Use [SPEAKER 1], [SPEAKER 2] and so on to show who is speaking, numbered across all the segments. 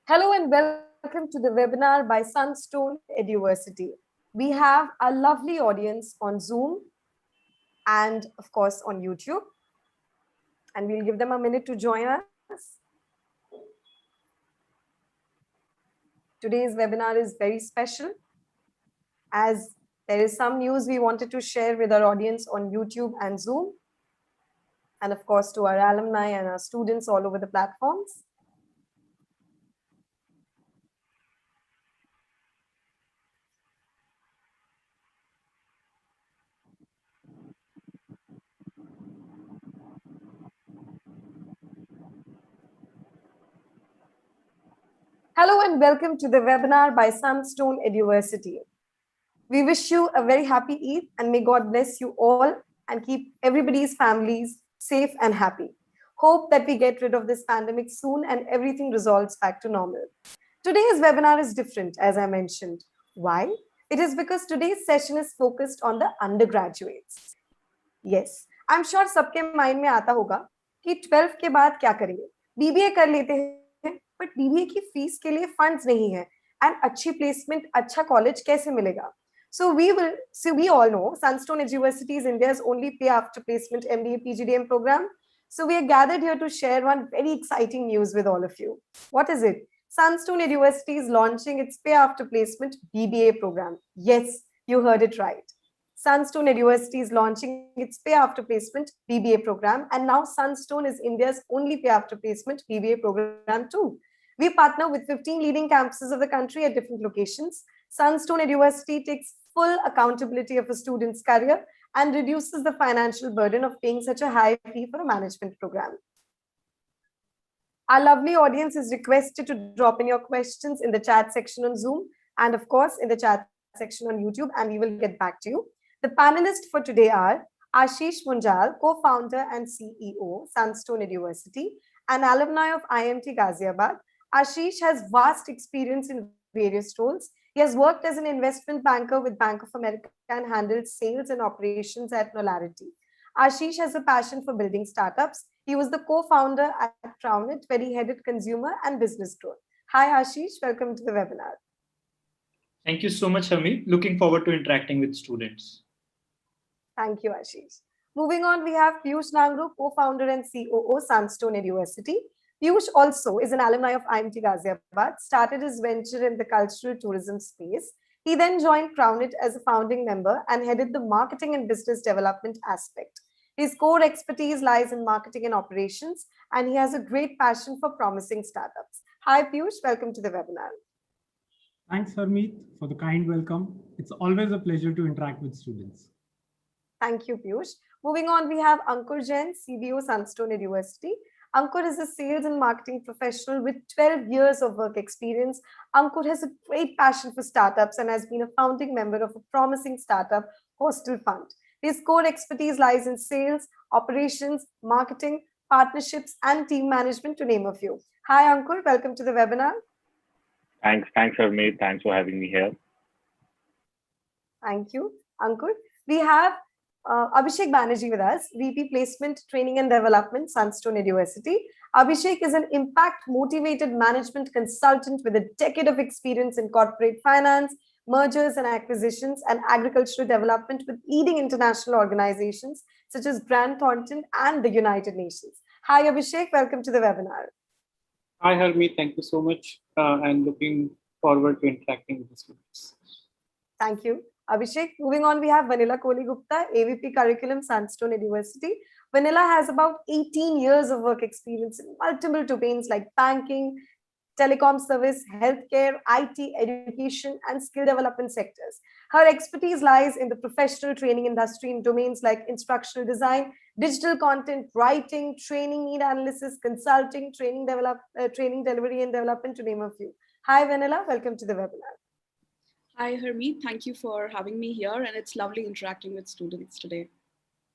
[SPEAKER 1] Hello and welcome to the webinar by Sunstone Eduversity. We have a lovely audience on Zoom and of course on YouTube. And we'll give them a minute to join us. Today's webinar is very special as there is some news we wanted to share with our audience on YouTube and Zoom. And of course to our alumni and our students all over the platforms. Hello and welcome to the webinar by Sunstone Eduversity. We wish you a very happy Eid and may God bless you all and keep everybody's families safe and happy. Hope that we get rid of this pandemic soon and everything resolves back to normal. Today's webinar is different, as I mentioned. Why? It is because today's session is focused on the undergraduates. Yes, I'm sure सबके mind में आता होगा कि 12th के बाद क्या करेंगे? BBA कर लेते हैं, but BBA की फीस के लिए funds नहीं है and अच्छी placement, अच्छा college कैसे मिलेगा? So we all know Sunstone Eduversity is India's only pay after placement MBA PGDM program. So we are gathered here to share one very exciting news with all of you. What is it? Sunstone Eduversity is launching its pay after placement BBA program. Yes, you heard it right. Sunstone Eduversity is launching its pay after placement BBA program, and now Sunstone is India's only pay after placement BBA program too. We partner with 15 leading campuses of the country at different locations. Sunstone Eduversity takes full accountability of a student's career and reduces the financial burden of paying such a high fee for a management program. Our lovely audience is requested to drop in your questions in the chat section on Zoom and of course in the chat section on YouTube, and we will get back to you. The panelists for today are Ashish Munjal, co-founder and CEO, Sunstone Eduversity, an alumni of IMT Ghaziabad. Ashish has vast experience in various roles. He has worked as an investment banker with Bank of America and handled sales and operations at Nolarity. Ashish has a passion for building startups. He was the co-founder at Crownet, where he headed consumer and business growth. Hi, Ashish. Welcome to the webinar.
[SPEAKER 2] Thank you so much, Harmeet. Looking forward to interacting with students.
[SPEAKER 1] Thank you, Ashish. Moving on, we have Piyush Nangru, co-founder and COO, Sandstone University. Piyush also is an alumni of IMT Ghaziabad, started his venture in the cultural tourism space. He then joined Crownet as a founding member and headed the marketing and business development aspect. His core expertise lies in marketing and operations, and he has a great passion for promising startups. Hi, Piyush. Welcome to the webinar.
[SPEAKER 3] Thanks, Harmeet, for the kind welcome. It's always a pleasure to interact with students.
[SPEAKER 1] Thank you, Piyush. Moving on, we have Ankur Jain, CBO, Sunstone University. Ankur is a sales and marketing professional with 12 years of work experience. Ankur has a great passion for startups and has been a founding member of a promising startup, Hostel Fund. His core expertise lies in sales, operations, marketing, partnerships, and team management, to name a few. Hi, Ankur. Welcome to the webinar.
[SPEAKER 4] Thanks, Harmeet. Thanks for having me here.
[SPEAKER 1] Thank you, Ankur. We have Abhishek Banerjee with us, VP Placement, Training and Development, Sunstone University. Abhishek is an impact-motivated management consultant with a decade of experience in corporate finance, mergers and acquisitions, and agricultural development with leading international organizations such as Grant Thornton and the United Nations. Hi, Abhishek. Welcome to the webinar.
[SPEAKER 5] Hi, Harmeet. Thank you so much, and looking forward to interacting with the students.
[SPEAKER 1] Thank you, Abhishek. Moving on, we have Vanilla Kohli Gupta, AVP Curriculum, Sandstone University. Vanilla has about 18 years of work experience in multiple domains like banking, telecom service, healthcare, IT, education, and skill development sectors. Her expertise lies in the professional training industry in domains like instructional design, digital content, writing, training need analysis, consulting, training delivery and development, to name a few. Hi, Vanilla. Welcome to the webinar.
[SPEAKER 6] Hi, Harmeet. Thank you for having me here, and it's lovely interacting with students today.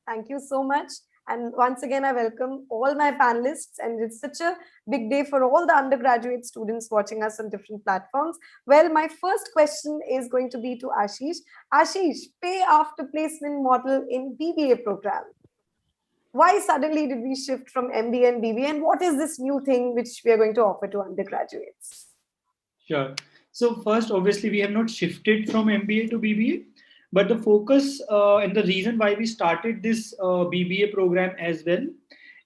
[SPEAKER 1] Thank you so much. And once again, I welcome all my panelists, and it's such a big day for all the undergraduate students watching us on different platforms. Well, my first question is going to be to Ashish. Ashish, pay after placement model in BBA program. Why suddenly did we shift from MBA and BBA, and what is this new thing which we are going to offer to undergraduates?
[SPEAKER 2] Sure. So first, obviously, we have not shifted from MBA to BBA, but the focus and the reason why we started this BBA program as well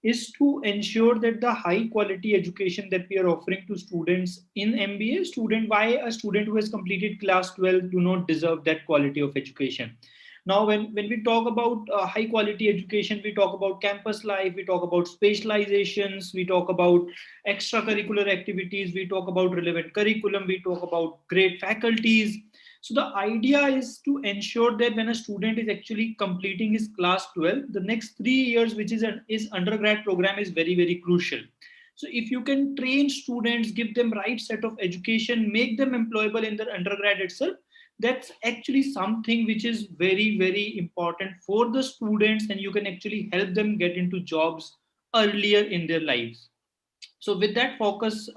[SPEAKER 2] is to ensure that the high quality education that we are offering to students in MBA, why a student who has completed class 12 do not deserve that quality of education. Now, when we talk about high quality education, we talk about campus life, we talk about specializations, we talk about extracurricular activities, we talk about relevant curriculum, we talk about great faculties. So the idea is to ensure that when a student is actually completing his class 12, the next 3 years, which is is undergrad program, is very, very crucial. So if you can train students, give them right set of education, make them employable in their undergrad itself, that's actually something which is very, very important for the students, and you can actually help them get into jobs earlier in their lives. So with that focus,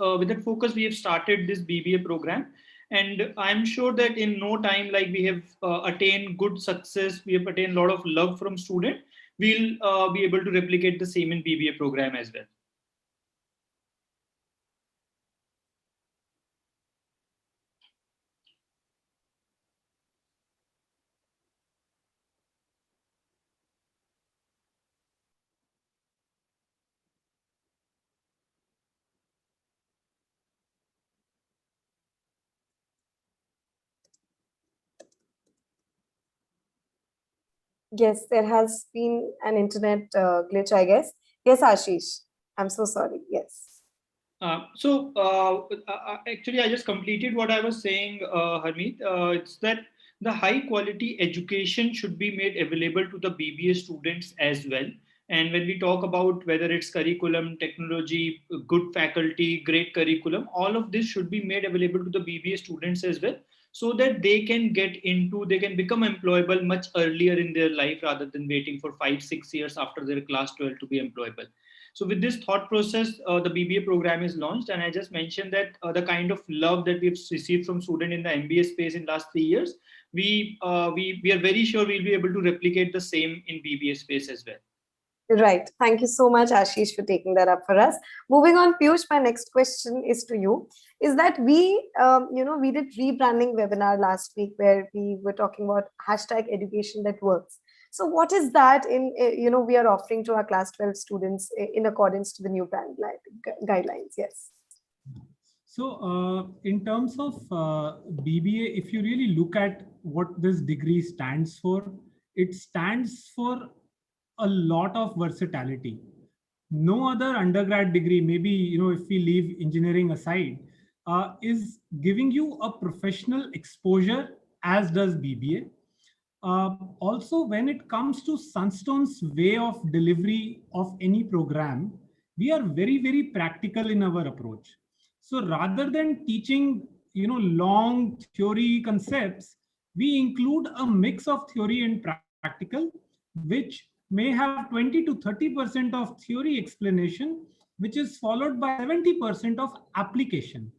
[SPEAKER 2] we have started this BBA program, and I'm sure that in no time, like we have attained good success, we have attained a lot of love from student. We'll be able to replicate the same in BBA program as well.
[SPEAKER 1] Yes, there has been an internet glitch, I guess. Yes, Ashish. I'm so sorry. Yes.
[SPEAKER 2] Actually, I just completed what I was saying, Harmeet. It's that the high quality education should be made available to the BBA students as well. And when we talk about whether it's curriculum, technology, good faculty, great curriculum, all of this should be made available to the BBA students as well, so that they can become employable much earlier in their life rather than waiting for 5, 6 years after their class 12 to be employable. So with this thought process, the BBA program is launched, and I just mentioned that the kind of love that we've received from students in the MBA space in last 3 years, we are very sure we'll be able to replicate the same in BBA space as well.
[SPEAKER 1] Right. Thank you so much, Ashish, for taking that up for us. Moving on, Piyush, my next question is to you. Is that we did rebranding webinar last week where we were talking about hashtag education that works. So what is that we are offering to our class 12 students in accordance to the new brand guidelines? Yes.
[SPEAKER 3] So in terms of BBA, if you really look at what this degree stands for, it stands for a lot of versatility. No other undergrad degree, maybe, if we leave engineering aside, is giving you a professional exposure as does BBA. Also, when it comes to Sunstone's way of delivery of any program, we are very, very practical in our approach. So rather than teaching, long theory concepts, we include a mix of theory and practical, which may have 20 to 30% of theory explanation, which is followed by 70% of application.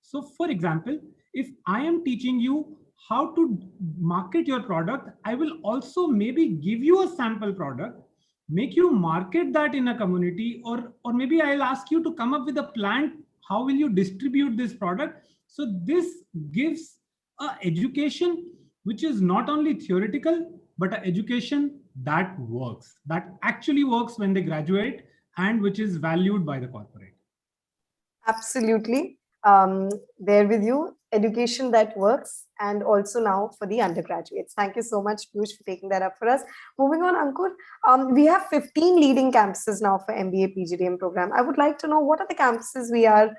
[SPEAKER 3] So for example, if I am teaching you how to market your product, I will also maybe give you a sample product, make you market that in a community, or maybe I'll ask you to come up with a plan. How will you distribute this product? So this gives a education which is not only theoretical, but an education that actually works when they graduate and which is valued by the corporate.
[SPEAKER 1] Absolutely. There with you, education that works, and also now for the undergraduates. Thank you so much, Piyush, for taking that up for us. Moving on, Ankur, we have 15 leading campuses now for MBA PGDM program. I would like to know what are the campuses we are,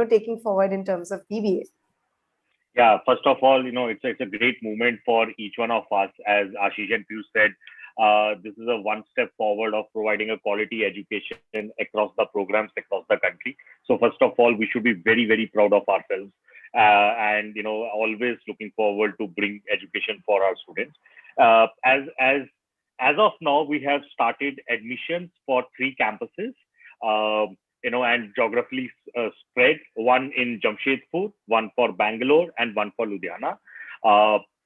[SPEAKER 1] taking forward in terms of BBA.
[SPEAKER 4] Yeah, first of all, it's a great moment for each one of us. As Ashish and Piyush said, this is a one step forward of providing a quality education across the programs across the country. So first of all, we should be very, very proud of ourselves, and always looking forward to bring education for our students. As of now, we have started admissions for 3 campuses. And geographically spread, one in Jamshedpur, one for Bangalore, and one for Ludhiana.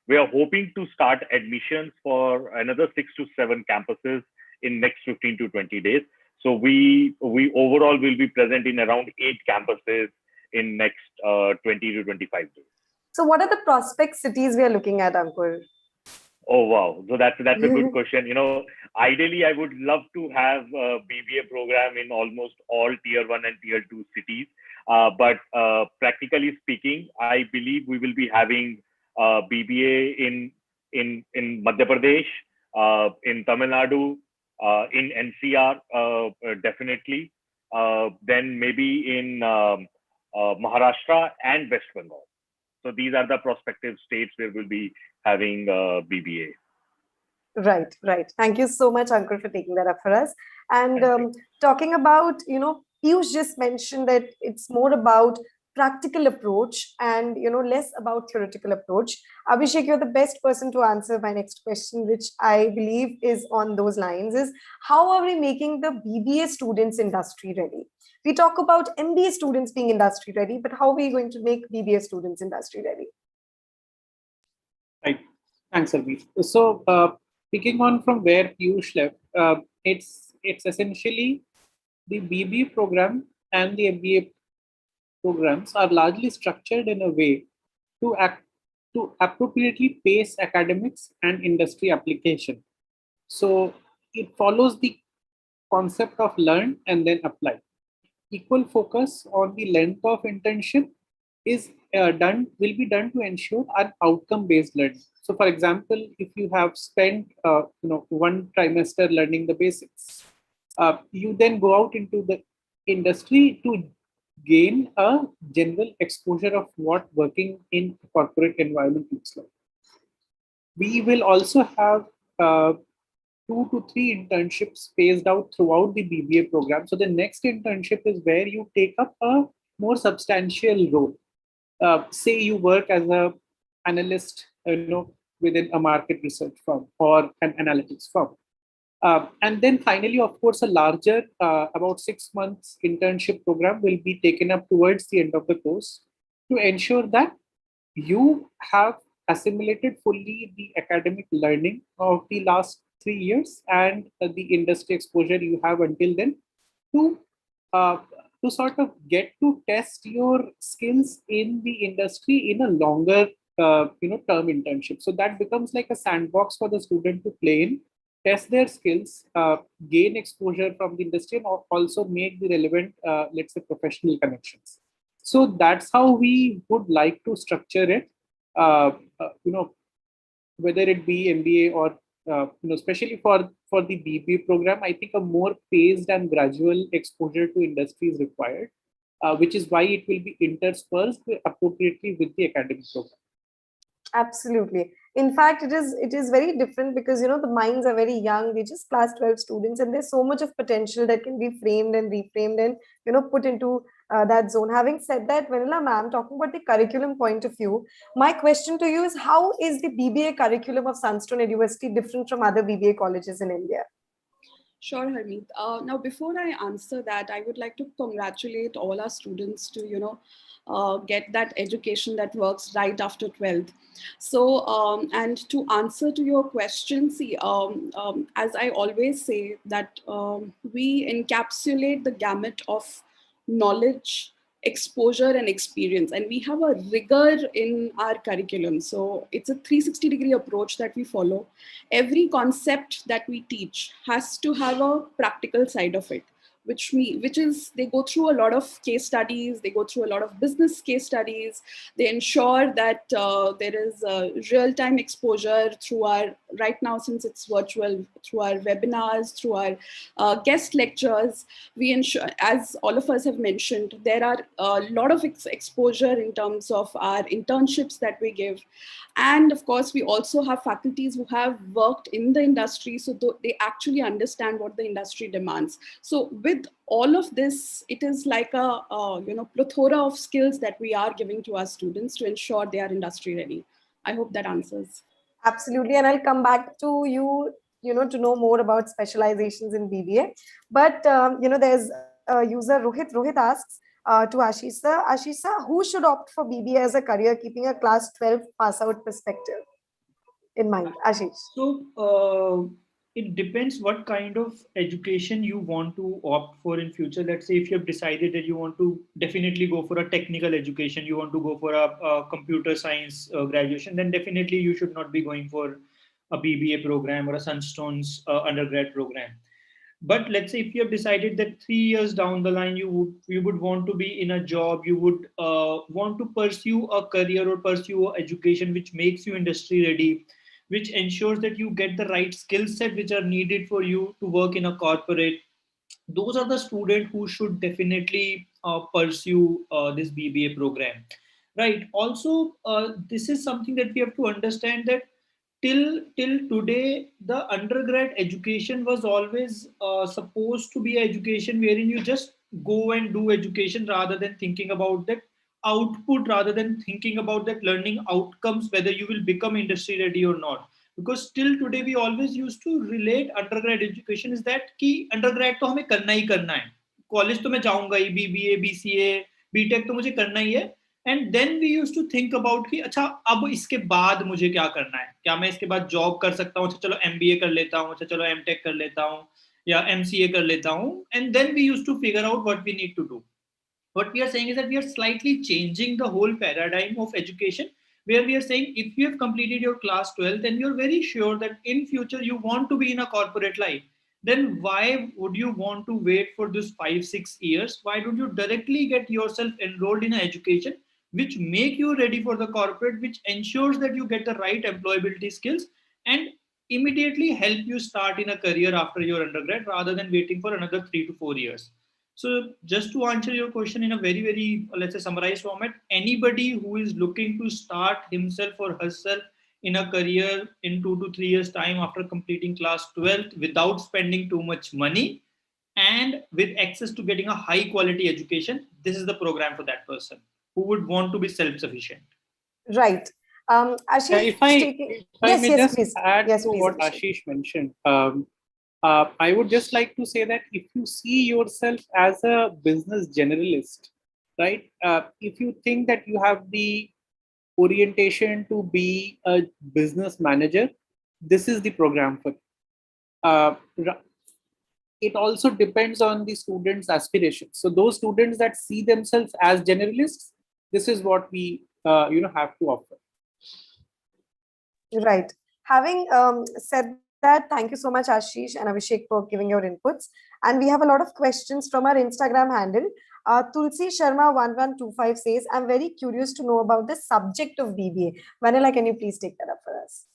[SPEAKER 4] We are hoping to start admissions for another 6 to 7 campuses in next 15 to 20 days. So we overall will be present in around 8 campuses in next 20 to 25 days.
[SPEAKER 1] So what are the prospect cities we are looking at, Ankur?
[SPEAKER 4] Oh wow! So that's a good question. Ideally, I would love to have a BBA program in almost all tier 1 and tier 2 cities. But practically speaking, I believe we will be having BBA in Madhya Pradesh, in Tamil Nadu, in NCR, definitely. Then maybe in Maharashtra and West Bengal. So these are the prospective states where we'll be having BBA.
[SPEAKER 1] Right, right. Thank you so much, Ankur, for taking that up for us. And talking about, Piyush just mentioned that it's more about practical approach and, less about theoretical approach. Abhishek, you're the best person to answer my next question, which I believe is on those lines, is how are we making the BBA students industry ready? We talk about MBA students being industry ready, but how are we going to make BBA students industry ready?
[SPEAKER 5] Right. Thanks, Harmeet. So, picking on from where Piyush left, it's essentially the BBA program and the MBA programs are largely structured in a way to appropriately pace academics and industry application. So it follows the concept of learn and then apply. Equal focus on the length of internship is will be done to ensure an outcome based learning. So for example, if you have spent 1 trimester learning the basics, you then go out into the industry to gain a general exposure of what working in a corporate environment looks like. We will also have 2 to 3 internships spaced out throughout the BBA program. So the next internship is where you take up a more substantial role. Say you work as a analyst, within a market research firm or an analytics firm. And then finally, of course, a larger, about 6 months internship program will be taken up towards the end of the course to ensure that you have assimilated fully the academic learning of the last 3 years and the industry exposure you have until then to uh, to sort of get to test your skills in the industry in a longer term internship. So that becomes like a sandbox for the student to play in, test their skills, gain exposure from the industry, and also make the relevant, let's say, professional connections. So that's how we would like to structure it. Whether it be MBA or especially for the BBA program, I think a more phased and gradual exposure to industry is required, which is why it will be interspersed appropriately with the academic program.
[SPEAKER 1] Absolutely. In fact, it is very different because the minds are very young. They just class 12 students, and there's so much of potential that can be framed and reframed and put into that zone. Having said that, Vanilla ma'am, talking about the curriculum point of view, my question to you is how is the BBA curriculum of Sunstone University different from other BBA colleges in India?
[SPEAKER 6] Sure, Harmeet. Now, before I answer that, I would like to congratulate all our students to, get that education that works right after 12th. So, and to answer to your question, see, as I always say that we encapsulate the gamut of knowledge, exposure and experience, and we have a rigor in our curriculum. So it's a 360-degree approach that we follow. Every concept that we teach has to have a practical side of it, which is they go through a lot of case studies, they go through a lot of business case studies, they ensure that there is real-time exposure through our, right now since it's virtual, through our webinars, through our guest lectures. We ensure, as all of us have mentioned, there are a lot of exposure in terms of our internships that we give. And of course, we also have faculties who have worked in the industry, so they actually understand what the industry demands. So with all of this, it is like a plethora of skills that we are giving to our students to ensure they are industry ready. I hope that answers.
[SPEAKER 1] Absolutely, and I'll come back to you, to know more about specializations in BBA. But there's a user Rohit. Rohit asks to Ashish, who should opt for BBA as a career, keeping a class 12 pass out perspective in mind? Ashish.
[SPEAKER 2] So It depends what kind of education you want to opt for in future. Let's say if you have decided that you want to definitely go for a technical education, you want to go for a computer science graduation, then definitely you should not be going for a BBA program or a Sunstone's undergrad program. But let's say if you have decided that 3 years down the line you would want to be in a job, you would want to pursue a career or pursue a education which makes you industry ready, which ensures that you get the right skill set which are needed for you to work in a corporate, those are the students who should definitely pursue this BBA program, right? Also, this is something that we have to understand that till today, the undergrad education was always supposed to be an education wherein you just go and do education rather than thinking about that output, rather than thinking about that learning outcomes, whether you will become industry ready or not. Because still today we always used to relate undergrad education is that कि undergrad तो हमें करना ही करना है, college तो मैं जाऊंगा ही, BBA BCA BTech तो मुझे करना ही है, and then we use to think about कि अच्छा अब इसके बाद मुझे क्या करना है, क्या मैं इसके बाद जॉब कर सकता हूँ, अच्छा चलो MBA कर लेता हूँ, अच्छा चलो MTech कर लेता हूँ या MCA कर लेता हूँ, and then we use to figure out what we need to do. What we are saying is that we are slightly changing the whole paradigm of education, where we are saying if you have completed your class 12th and you're very sure that in future you want to be in a corporate life, then why would you want to wait for this 5 6 years? Why don't you directly get yourself enrolled in an education which make you ready for the corporate, which ensures that you get the right employability skills and immediately help you start in a career after your undergrad rather than waiting for another 3 to 4 years. So just to answer your question in a very, very, let's say, summarized format, anybody who is looking to start himself or herself in a career in 2 to 3 years time after completing class 12th without spending too much money and with access to getting a high quality education, this is the program for that person who would want to be self-sufficient.
[SPEAKER 1] Right. Ashish,
[SPEAKER 5] If I
[SPEAKER 1] taking...
[SPEAKER 5] if I
[SPEAKER 1] yes,
[SPEAKER 5] may
[SPEAKER 1] yes,
[SPEAKER 5] just
[SPEAKER 1] please.
[SPEAKER 5] add
[SPEAKER 1] Yes,
[SPEAKER 5] to
[SPEAKER 1] please,
[SPEAKER 5] what
[SPEAKER 1] Abhishek.
[SPEAKER 5] Ashish mentioned, I would just like to say that if you see yourself as a business generalist, right? If you think that you have the orientation to be a business manager, this is the program for you. It also depends on the students' aspirations. So those students that see themselves as generalists, this is what we have to offer.
[SPEAKER 1] Right. Having said that, thank you so much, Ashish and Abhishek, for giving your inputs. And we have a lot of questions from our Instagram handle. Tulsi Sharma 1125 says, I'm very curious to know about the subject of BBA. Vanilla, can you please take that up for us?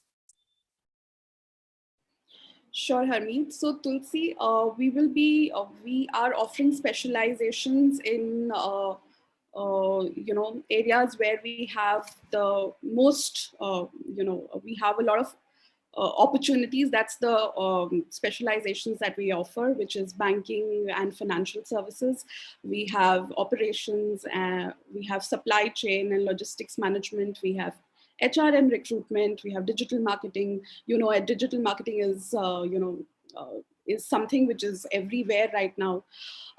[SPEAKER 6] Sure, Harmeet. So, Tulsi, we are offering specializations in, areas where we have the most, we have a lot of opportunities. That's the specializations that we offer, which is banking and financial services. We have operations, we have supply chain and logistics management. We have HRM recruitment. We have digital marketing. Digital marketing is something which is everywhere right now.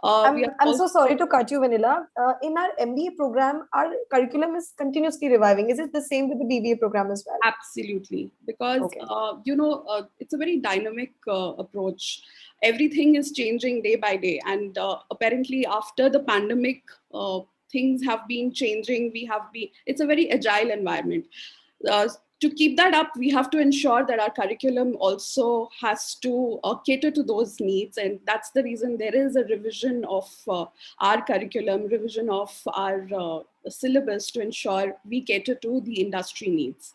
[SPEAKER 1] I'm so sorry to cut you, Vanilla. In our MBA program, our curriculum is continuously reviving. Is it the same with the BBA program as well?
[SPEAKER 6] Absolutely, because
[SPEAKER 1] Okay.
[SPEAKER 6] it's a very dynamic approach. Everything is changing day by day, and apparently after the pandemic, things have been changing. It's a very agile environment. To keep that up, we have to ensure that our curriculum also has to cater to those needs. And that's the reason there is a revision of our curriculum, revision of our syllabus to ensure we cater to the industry needs.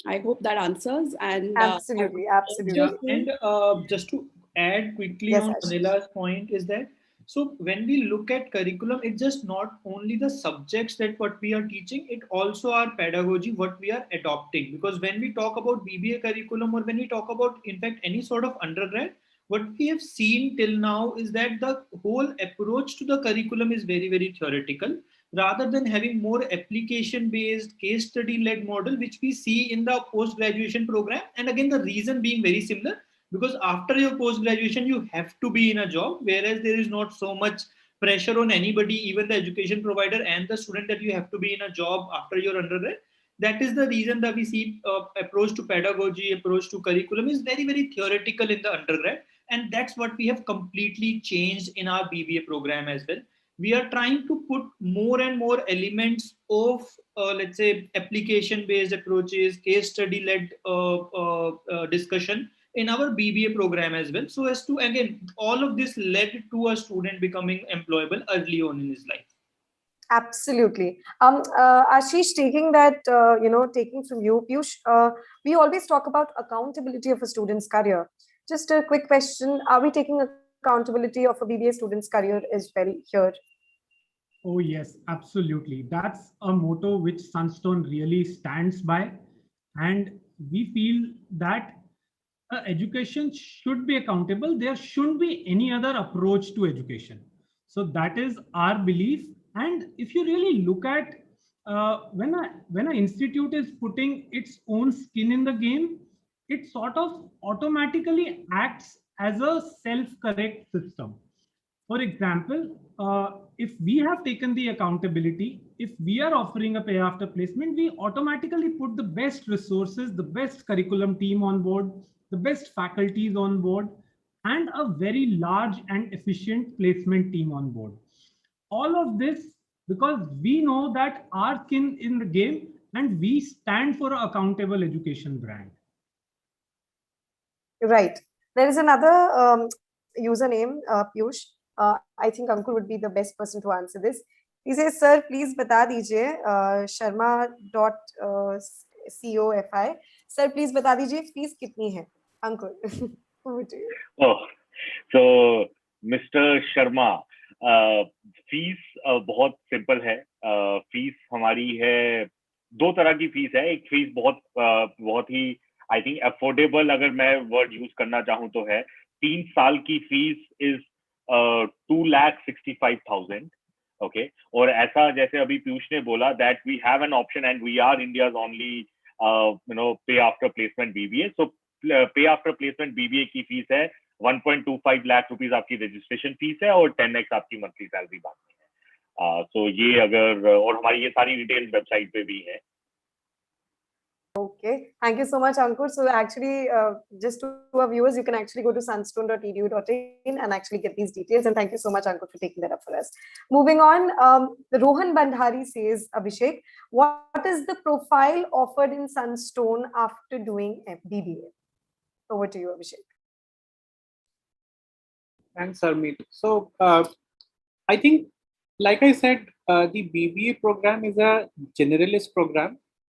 [SPEAKER 6] I hope that answers. And
[SPEAKER 1] Absolutely, absolutely.
[SPEAKER 2] Yeah, and just to add quickly
[SPEAKER 1] Yes,
[SPEAKER 2] on
[SPEAKER 1] Ashish.
[SPEAKER 2] Manila's point is that so when we look at curriculum, it's just not only the subjects that what we are teaching, it also our pedagogy, what we are adopting. Because when we talk about BBA curriculum or when we talk about in fact any sort of undergrad, what we have seen till now is that the whole approach to the curriculum is very, very theoretical rather than having more application based case study led model which we see in the post graduation program. And again the reason being very similar, because after your post graduation you have to be in a job, whereas there is not so much pressure on anybody, even the education provider and the student, that you have to be in a job after your undergrad. That is the reason that we see approach to pedagogy, approach to curriculum is very, very theoretical in the undergrad. And that's what we have completely changed in our BBA program as well. We are trying to put more and more elements of, let's say, application-based approaches, case study-led discussion in our BBA program as well. So as to, again, all of this led to a student becoming employable early on in his life.
[SPEAKER 1] Absolutely. Ashish, taking from you, Piyush, we always talk about accountability of a student's career. Just a quick question. Are we taking accountability of a BBA student's career as well here?
[SPEAKER 3] Oh, yes, absolutely. That's a motto which Sunstone really stands by. And we feel that education should be accountable. There shouldn't be any other approach to education. So that is our belief. And if you really look at when an institute is putting its own skin in the game, it sort of automatically acts as a self-correct system. For example, if we have taken the accountability, if we are offering a pay after placement, we automatically put the best resources, the best curriculum team on board, the best faculties on board, and a very large and efficient placement team on board. All of this because we know that our skin in the game and we stand for an accountable education brand.
[SPEAKER 1] Right. There is another username, Piyush. I think Ankur would be the best person to answer this. He says, "Sir, please bata dijiye Sharma.cofi. Sir, please bata dijiye fees kitni hai?" Ankur, over to you.
[SPEAKER 4] Oh, so Mr. Sharma, fees बहुत simple है. Fees हमारी है, दो तरह की fees है. एक fees बहुत ही आई थिंक अफोर्डेबल, अगर मैं वर्ड यूज करना चाहूँ तो है 3 साल की फीस इज 2,65,000. ओके, और ऐसा जैसे अभी पीयूष ने बोला that we have an option and we are India's only pay after placement BBA. So pay after placement BBA की फीस है 1.25 लाख रुपीज आपकी रजिस्ट्रेशन फीस है और 10x आपकी मंथली सैलरी बाकी है. तो ये अगर, और हमारी ये सारी डिटेल वेबसाइट पे भी है.
[SPEAKER 1] Okay, thank you so much, Ankur. So actually, just to our viewers, you can actually go to sunstone.edu.in and actually get these details. And thank you so much, Ankur, for taking that up for us. Moving on, Rohan Bandhari says, Abhishek, what is the profile offered in Sunstone after doing BBA? Over to you, Abhishek.
[SPEAKER 5] Thanks, Harmeet. So I think, like I said, the BBA program is a generalist program.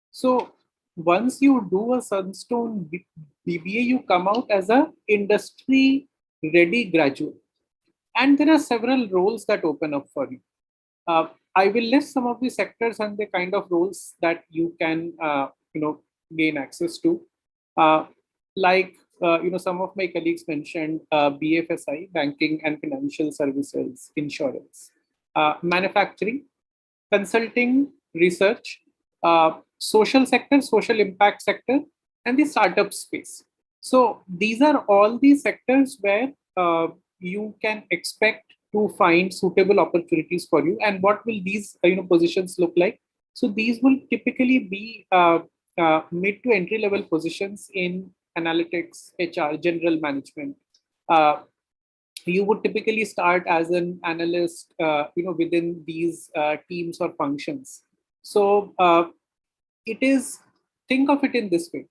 [SPEAKER 5] So once you do a Sunstone BBA, you come out as a industry ready graduate. And there are several roles that open up for you. I will list some of the sectors and the kind of roles that you can gain access to. Some of my colleagues mentioned BFSI, banking and financial services, insurance, manufacturing, consulting, research, social sector, social impact sector, and the startup space. So these are all the sectors where you can expect to find suitable opportunities for you. And what will these positions look like? So these will typically be mid to entry level positions in analytics, HR, general management. You would typically start as an analyst, within these teams or functions. So think of it in this way.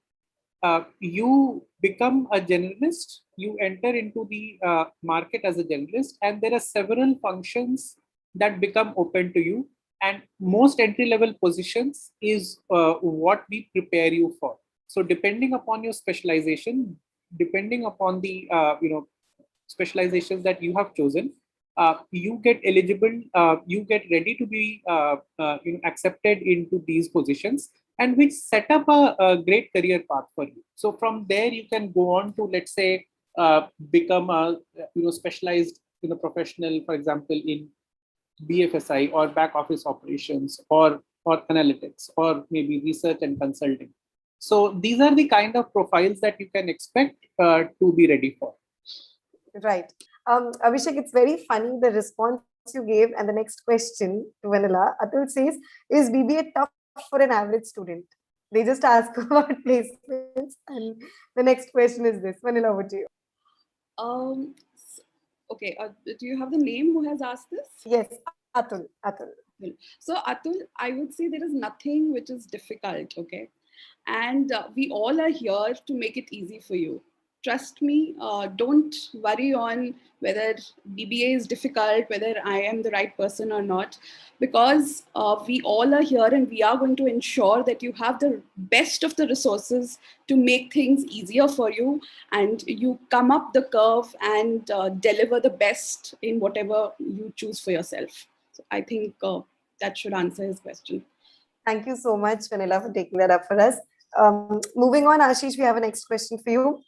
[SPEAKER 5] You become a generalist, you enter into the market as a generalist, and there are several functions that become open to you. And most entry level positions is what we prepare you for. So depending upon your specialization, depending upon the specializations that you have chosen, you get eligible, you get ready to be accepted into these positions, and which set up a great career path for you. So from there you can go on to, let's say, become a specialized professional, for example, in BFSI or back office operations or analytics or maybe research and consulting. So these are the kind of profiles that you can expect to be ready for.
[SPEAKER 1] Right. Abhishek, it's very funny the response you gave. And the next question to Vanilla, Atul says, is BBA tough for an average student? They just ask about placements. And the next question is this. Vanilla, over to you.
[SPEAKER 6] Okay, do you have the name who has asked this?
[SPEAKER 1] Yes, Atul. Atul.
[SPEAKER 6] So Atul, I would say there is nothing which is difficult, okay? And we all are here to make it easy for you. Trust me, don't worry on whether BBA is difficult, whether I am the right person or not, because we all are here and we are going to ensure that you have the best of the resources to make things easier for you and you come up the curve and deliver the best in whatever you choose for yourself. So I think that should answer his question.
[SPEAKER 1] Thank you so much, Vanilla, for taking that up for us. Moving on, Ashish, we have a next question for you.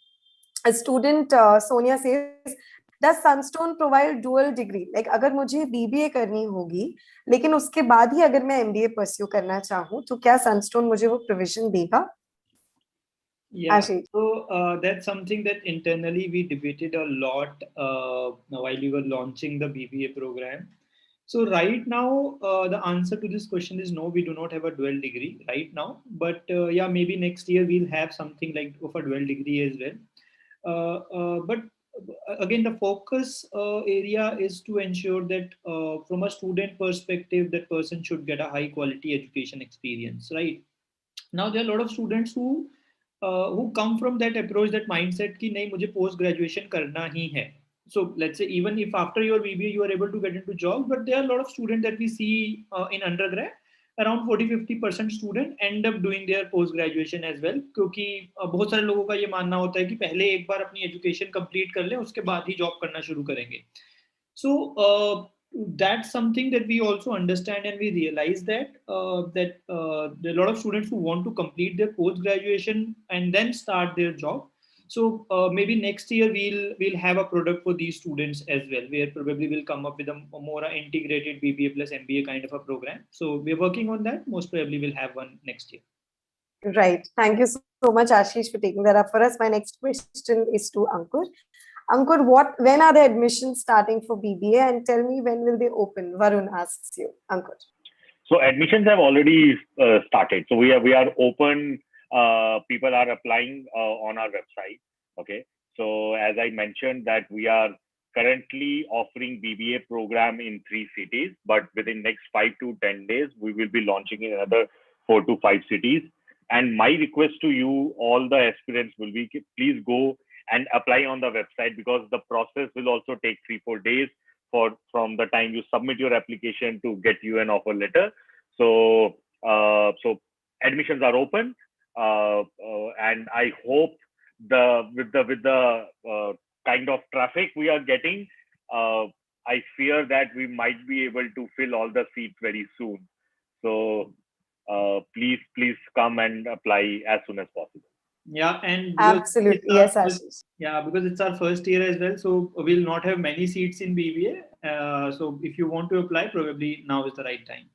[SPEAKER 1] A student, Sonia says, does Sunstone provide dual degree? Like, अगर मुझे BBA करनी होगी, लेकिन उसके बाद ही अगर मैं MBA pursue करना चाहूँ, तो क्या Sunstone मुझे वो provision देगा?
[SPEAKER 2] Yeah,
[SPEAKER 1] Ashish.
[SPEAKER 2] so that's something that internally we debated a lot while we were launching the BBA program. So right now, the answer to this question is no, we do not have a dual degree right now. But yeah, maybe next year we'll have something like of a dual degree as well. But again, the focus area is to ensure that from a student perspective, that person should get a high quality education experience, right? Now, there are a lot of students who come from that approach, that mindset कि नहीं मुझे post graduation करना ही है. So let's say even if after your BBA you are able to get into job, but there are a lot of students that we see in undergrad, around 40-50% student end up doing their post graduation as well, क्योंकि बहुत सारे लोगों का ये मानना होता है कि पहले एक बार अपनी education complete कर लें, उसके बाद ही job करना शुरू करेंगे. So that's something that we also understand, and we realize that there are a lot of students who want to complete their post graduation and then start their job. So maybe next year we'll have a product for these students as well, where probably we'll come up with a more integrated BBA plus MBA kind of a program. So we're working on that. Most probably we'll have one next year.
[SPEAKER 1] Right. Thank you so much, Ashish, for taking that up for us. My next question is to Ankur. Ankur, when are the admissions starting for BBA, and tell me when will they open? Varun asks you, Ankur.
[SPEAKER 4] So admissions have already started. So we are open. People are applying on our website. Okay. So as I mentioned that we are currently offering BBA program in 3 cities, but within next 5 to 10 days, we will be launching in another 4 to 5 cities. And my request to you, all the aspirants, will be please go and apply on the website, because the process will also take 3-4 days from the time you submit your application to get you an offer letter. So admissions are open, and I hope with the kind of traffic we are getting, I fear that we might be able to fill all the seats very soon. So please come and apply as soon as possible.
[SPEAKER 2] Yeah, and
[SPEAKER 1] absolutely, yes, Ashish.
[SPEAKER 2] Yeah, because it's our first year as well, so we'll not have many seats in BBA. So if you want to apply, probably now is the right time.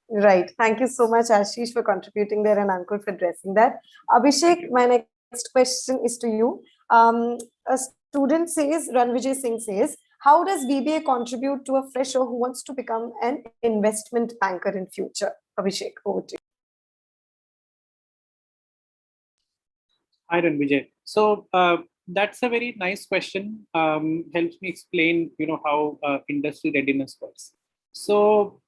[SPEAKER 1] Right. Thank you so much, Ashish, for contributing there, and Ankur for addressing that. Abhishek, my next question is to you. A student says, Ranvijay Singh says, how does BBA contribute to a fresher who wants to become an investment banker in future? Abhishek, over to you.
[SPEAKER 5] Hi, Ranvijay. So that's a very nice question. Helps me explain, how industry readiness works. So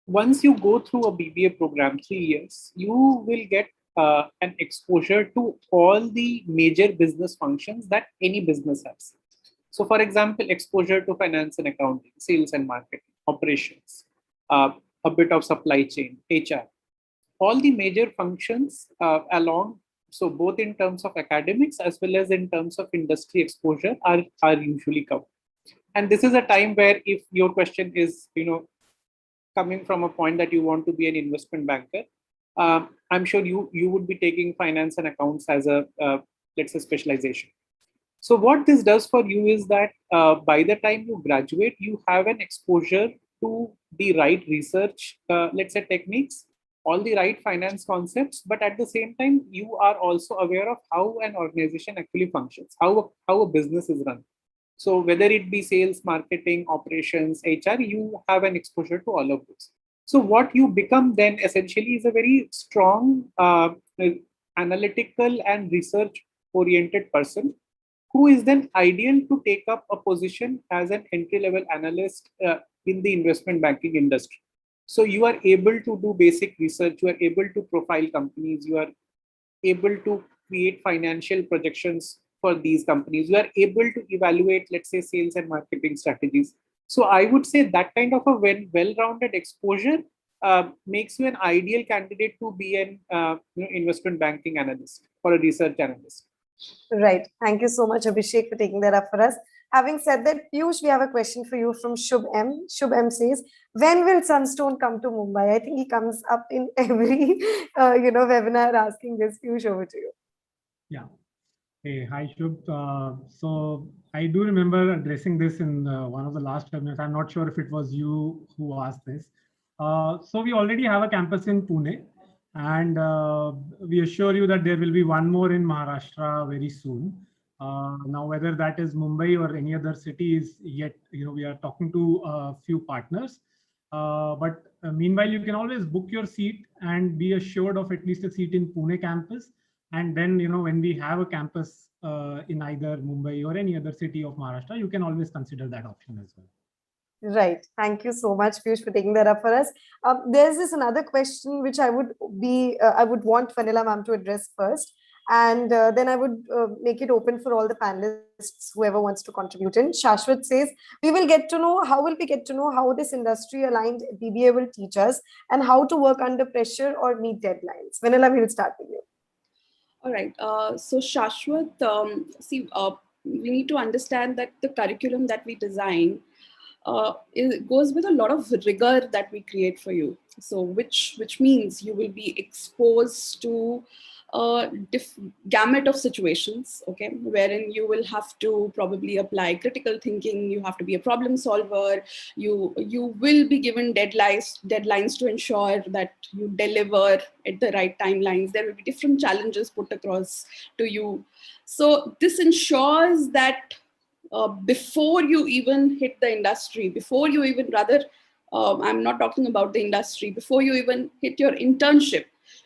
[SPEAKER 5] once you go through a BBA program, 3 years, you will get an exposure to all the major business functions that any business has. So for example, exposure to finance and accounting, sales and marketing, operations, a bit of supply chain, HR, all the major functions along. So both in terms of academics as well as in terms of industry exposure are usually covered. And this is a time where, if your question is, coming from a point that you want to be an investment banker, I'm sure you would be taking finance and accounts as a, let's say, specialization. So what this does for you is that by the time you graduate, you have an exposure to the right research, let's say, techniques, all the right finance concepts, but at the same time, you are also aware of how an organization actually functions, how a business is run. So whether it be sales, marketing, operations, HR, you have an exposure to all of this. So what you become then essentially is a very strong analytical and research oriented person who is then ideal to take up a position as an entry level analyst in the investment banking industry. So you are able to do basic research, you are able to profile companies, you are able to create financial projections for these companies, you are able to evaluate, let's say, sales and marketing strategies. So I would say that kind of a well-rounded exposure makes you an ideal candidate to be an investment banking analyst or a research analyst.
[SPEAKER 1] Right. Thank you so much, Abhishek, for taking that up for us. Having said that, Piyush, we have a question for you from Shubh M. Shubh M says, when will Sunstone come to Mumbai? I think he comes up in every, webinar asking this. Piyush, over to you.
[SPEAKER 3] Yeah. Hey, hi, Shubh. So I do remember addressing this in one of the last webinars. I'm not sure if it was you who asked this. So we already have a campus in Pune, and we assure you that there will be one more in Maharashtra very soon. Now, whether that is Mumbai or any other city is yet, we are talking to a few partners. But meanwhile, you can always book your seat and be assured of at least a seat in Pune campus. And then, when we have a campus in either Mumbai or any other city of Maharashtra, you can always consider that option as well.
[SPEAKER 1] Right. Thank you so much, Piyush, for taking that up for us. There's this another question which I would want Vanilla Ma'am to address first. And then I would make it open for all the panelists, whoever wants to contribute in. Shashwat says, how will we get to know how this industry aligned BBA will teach us and how to work under pressure or meet deadlines? Vanilla, we will start with you.
[SPEAKER 6] All right. So Shashwat, we need to understand that the curriculum that we design it goes with a lot of rigor that we create for you. So which means you will be exposed to a gamut of situations, okay, wherein you will have to probably apply critical thinking, you have to be a problem solver, you will be given deadlines to ensure that you deliver at the right timelines. There will be different challenges put across to you. So this ensures that before you even hit the industry, I'm not talking about the industry, before you even hit your internship,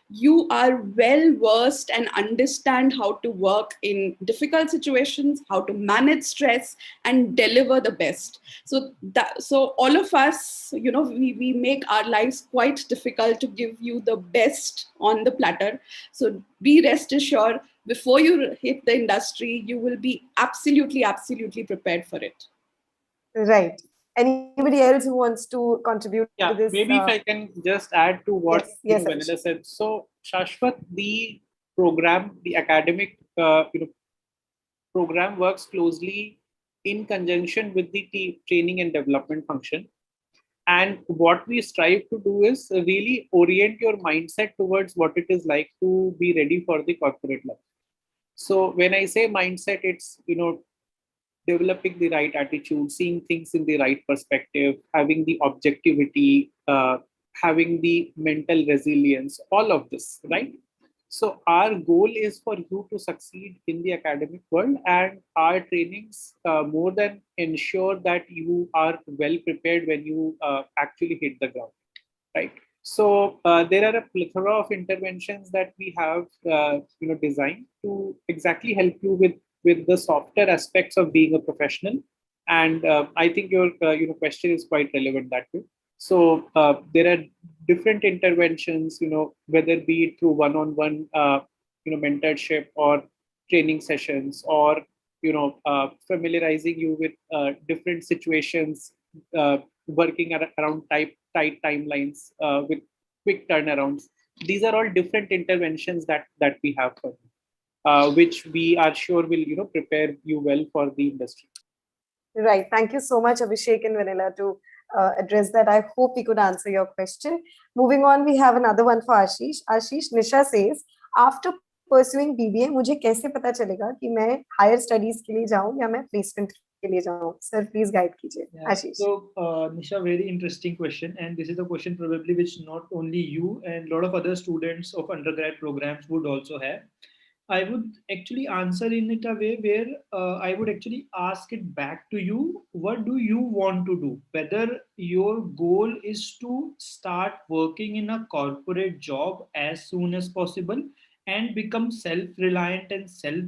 [SPEAKER 6] you are well versed and understand how to work in difficult situations, how to manage stress and deliver the best. So all of us, we make our lives quite difficult to give you the best on the platter. So be rest assured, before you hit the industry, you will be absolutely prepared for it.
[SPEAKER 1] Right. Anybody else who wants to contribute to this?
[SPEAKER 5] Maybe if I can just add to what
[SPEAKER 1] yes,
[SPEAKER 5] Vanilla said. So Shashwat, the program, the academic program works closely in conjunction with the training and development function. And what we strive to do is really orient your mindset towards what it is like to be ready for the corporate life. So when I say mindset, it's, developing the right attitude, seeing things in the right perspective, having the objectivity, having the mental resilience, all of this, right? So our goal is for you to succeed in the academic world, and our trainings more than ensure that you are well prepared when you actually hit the ground, right? So there are a plethora of interventions that we have, designed to exactly help you with the softer aspects of being a professional. And I think your question is quite relevant that way. So there are different interventions, whether be it through one-on-one, mentorship or training sessions, or familiarizing you with different situations, working around tight timelines with quick turnarounds. These are all different interventions that we have for you, which we are sure will prepare you well for the industry.
[SPEAKER 1] Right. Thank you so much, Abhishek and Vanilla, to address that. I hope we could answer your question. Moving on, we have another one for Ashish. Ashish, Nisha says, after pursuing BBA, मुझे कैसे पता चलेगा कि मैं higher studies के लिए जाऊँ या मैं placement के लिए जाऊँ? Sir, please guide कीजिए. Ashish.
[SPEAKER 2] So, Nisha, very interesting question, and this is a question probably which not only you and a lot of other students of undergrad programs would also have. I would actually answer in it a way where I would actually ask it back to you. What do you want to do? Whether your goal is to start working in a corporate job as soon as possible and become self reliant and self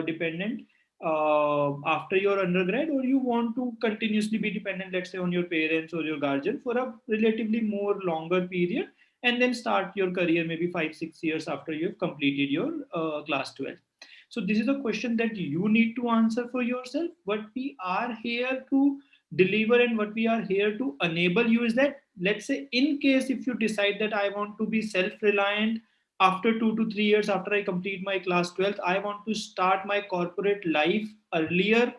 [SPEAKER 2] dependent after your undergrad, or you want to continuously be dependent, let's say, on your parents or your guardian for a relatively more longer period and then start your career maybe 5 6 years after you've completed your class 12. So this is a question that you need to answer for yourself. What we are here to deliver and what we are here to enable you is that, let's say, in case if you decide that I want to be self reliant after 2 to 3 years after I complete my class 12th, I want to start my corporate life earlier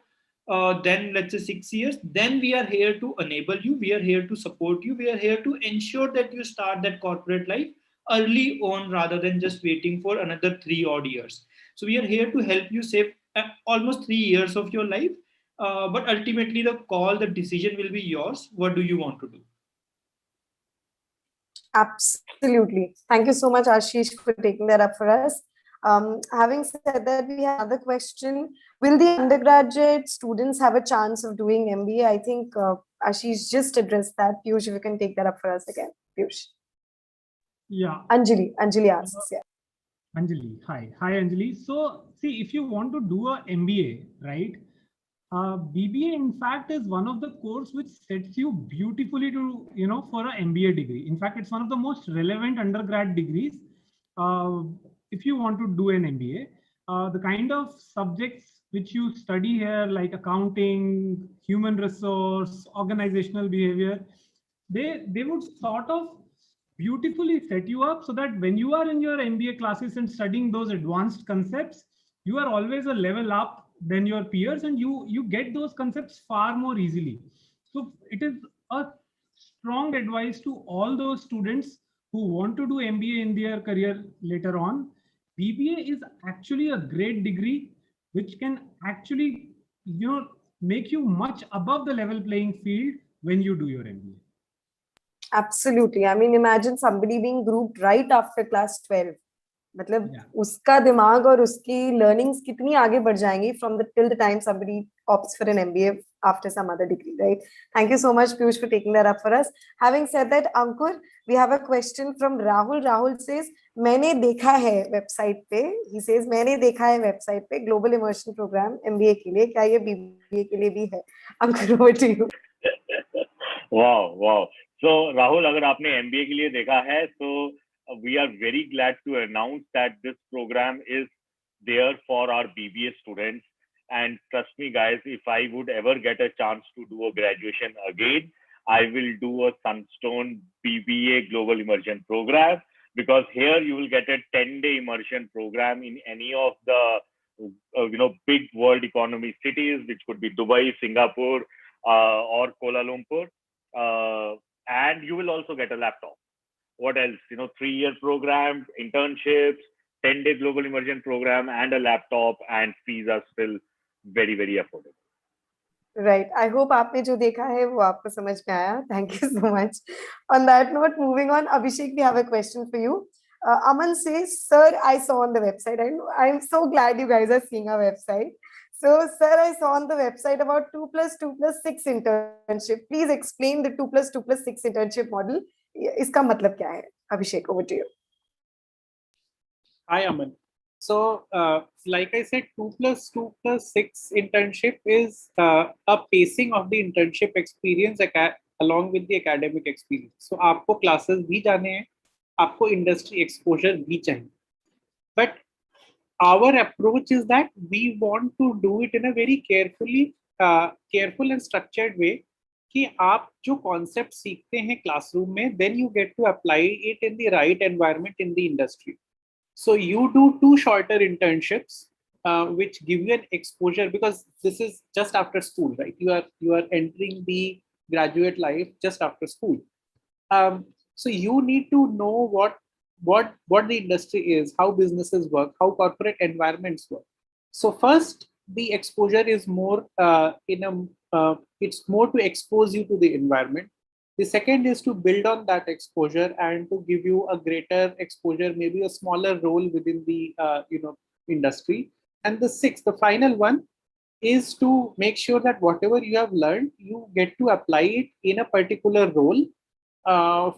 [SPEAKER 2] then, let's say, 6 years, then we are here to enable you, we are here to support you, we are here to ensure that you start that corporate life early on rather than just waiting for another 3 odd years. So we are here to help you save almost 3 years of your life, but ultimately the call, the decision will be yours. What do you want to do?
[SPEAKER 1] Absolutely. Thank you so much, Ashish, for taking that up for us. Having said that, we have another question. Will the undergraduate students have a chance of doing MBA? I think Ashish just addressed that. Piyush, if you can take that up for us again. Piyush.
[SPEAKER 3] Yeah.
[SPEAKER 1] Anjali asks, yeah.
[SPEAKER 3] Anjali, hi. Hi, Anjali. So, see, if you want to do a MBA, right? BBA, in fact, is one of the course which sets you beautifully to, for an MBA degree. In fact, it's one of the most relevant undergrad degrees uh, if you want to do an MBA. The kind of subjects which you study here, like accounting, human resource, organizational behavior, they would sort of beautifully set you up so that when you are in your MBA classes and studying those advanced concepts, you are always a level up than your peers, and you get those concepts far more easily. So it is a strong advice to all those students who want to do MBA in their career later on. BBA is actually a great degree which can actually make you much above the level playing field when you do your MBA.
[SPEAKER 1] Absolutely. I mean, imagine somebody being grouped right after class 12. मतलब उसका दिमाग और उसकी learnings कितनी आगे बढ़ जाएंगी from the till the time somebody opts for an MBA after some other degree, right? Thank you so much, Piyush, for taking that up for us. Having said that, Ankur, we have a question from Rahul. Rahul says, मैंने देखा है website पे. He says, मैंने देखा है website पे global immersion program MBA के लिए. क्या ये BBA के लिए भी है? Ankur, over to you.
[SPEAKER 4] Wow. So Rahul, अगर आपने MBA के लिए देखा है, so we are very glad to announce that this program is there for our BBA students. And trust me, guys, if I would ever get a chance to do a graduation again, I will do a Sunstone BBA Global Immersion program, because here you will get a 10-day immersion program in any of the big world economy cities, which could be Dubai, Singapore, or Kuala Lumpur. And you will also get a laptop. What else? 3-year program, internships, 10-day global immersion program, and a laptop, and fees are still very, very affordable.
[SPEAKER 1] Right. I hope आपने जो देखा है वो आपको समझ में आया. Thank you so much. On that note, moving on, Abhishek, we have a question for you. Aman says, "Sir, I saw on the website, and I'm so glad you guys are seeing our website. So, sir, I saw on the website about 2+2+6 internship. Please explain the 2+2+6 internship model. इसका मतलब क्या है? Abhishek, over to you."
[SPEAKER 5] Hi, Aman. So, like I said, 2+2+6 internship is a pacing of the internship experience along with the academic experience. So, आपको classes भी जाने हैं, आपको industry exposure भी चाहिए. But our approach is that we want to do it in a very careful and structured way. कि आप जो concept सीखते हैं classroom में, then you get to apply it in the right environment in the industry. So you do 2 shorter internships, which give you an exposure, because this is just after school, right? You are entering the graduate life just after school. So you need to know what the industry is, how businesses work, how corporate environments work. So first, the exposure is more it's more to expose you to the environment. The second is to build on that exposure and to give you a greater exposure, maybe a smaller role within the industry. And the sixth, the final one, is to make sure that whatever you have learned, you get to apply it in a particular role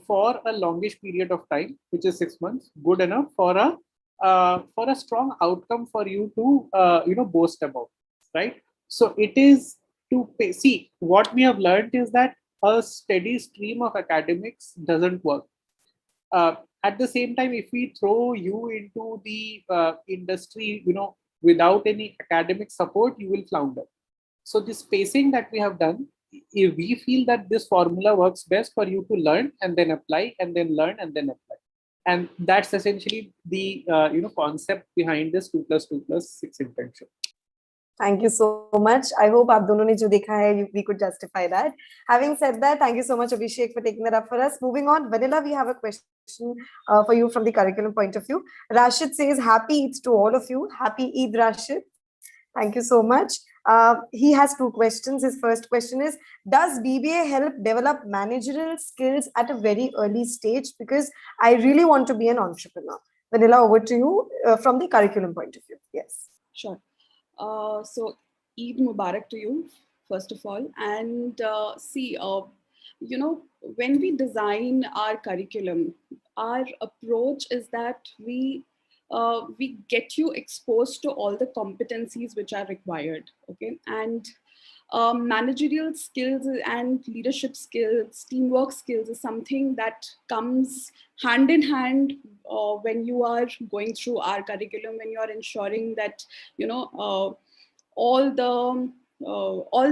[SPEAKER 5] for a longish period of time, which is 6 months, good enough for a strong outcome for you to boast about, right? So it is to see, what we have learned is that a steady stream of academics doesn't work. At the same time, if we throw you into the industry, without any academic support, you will flounder. So the spacing that we have done, if we feel that this formula works best for you to learn and then apply, and then learn and then apply. And that's essentially the concept behind this 2+2+6 internship.
[SPEAKER 1] Thank you so much. I hope aap dono ne jo dekha hai, we could justify that. Having said that, thank you so much, Abhishek, for taking that up for us. Moving on, Vanilla, we have a question for you from the curriculum point of view. Rashid says, happy Eid to all of you. Happy Eid, Rashid. Thank you so much. He has two questions. His first question is, does BBA help develop managerial skills at a very early stage? Because I really want to be an entrepreneur. Vanilla, over to you from the curriculum point of view. Yes.
[SPEAKER 6] Sure. So Eid Mubarak to you, first of all. And when we design our curriculum, our approach is that we get you exposed to all the competencies which are required, okay? And managerial skills and leadership skills, teamwork skills is something that comes hand in hand when you are going through our curriculum, when you are ensuring that, all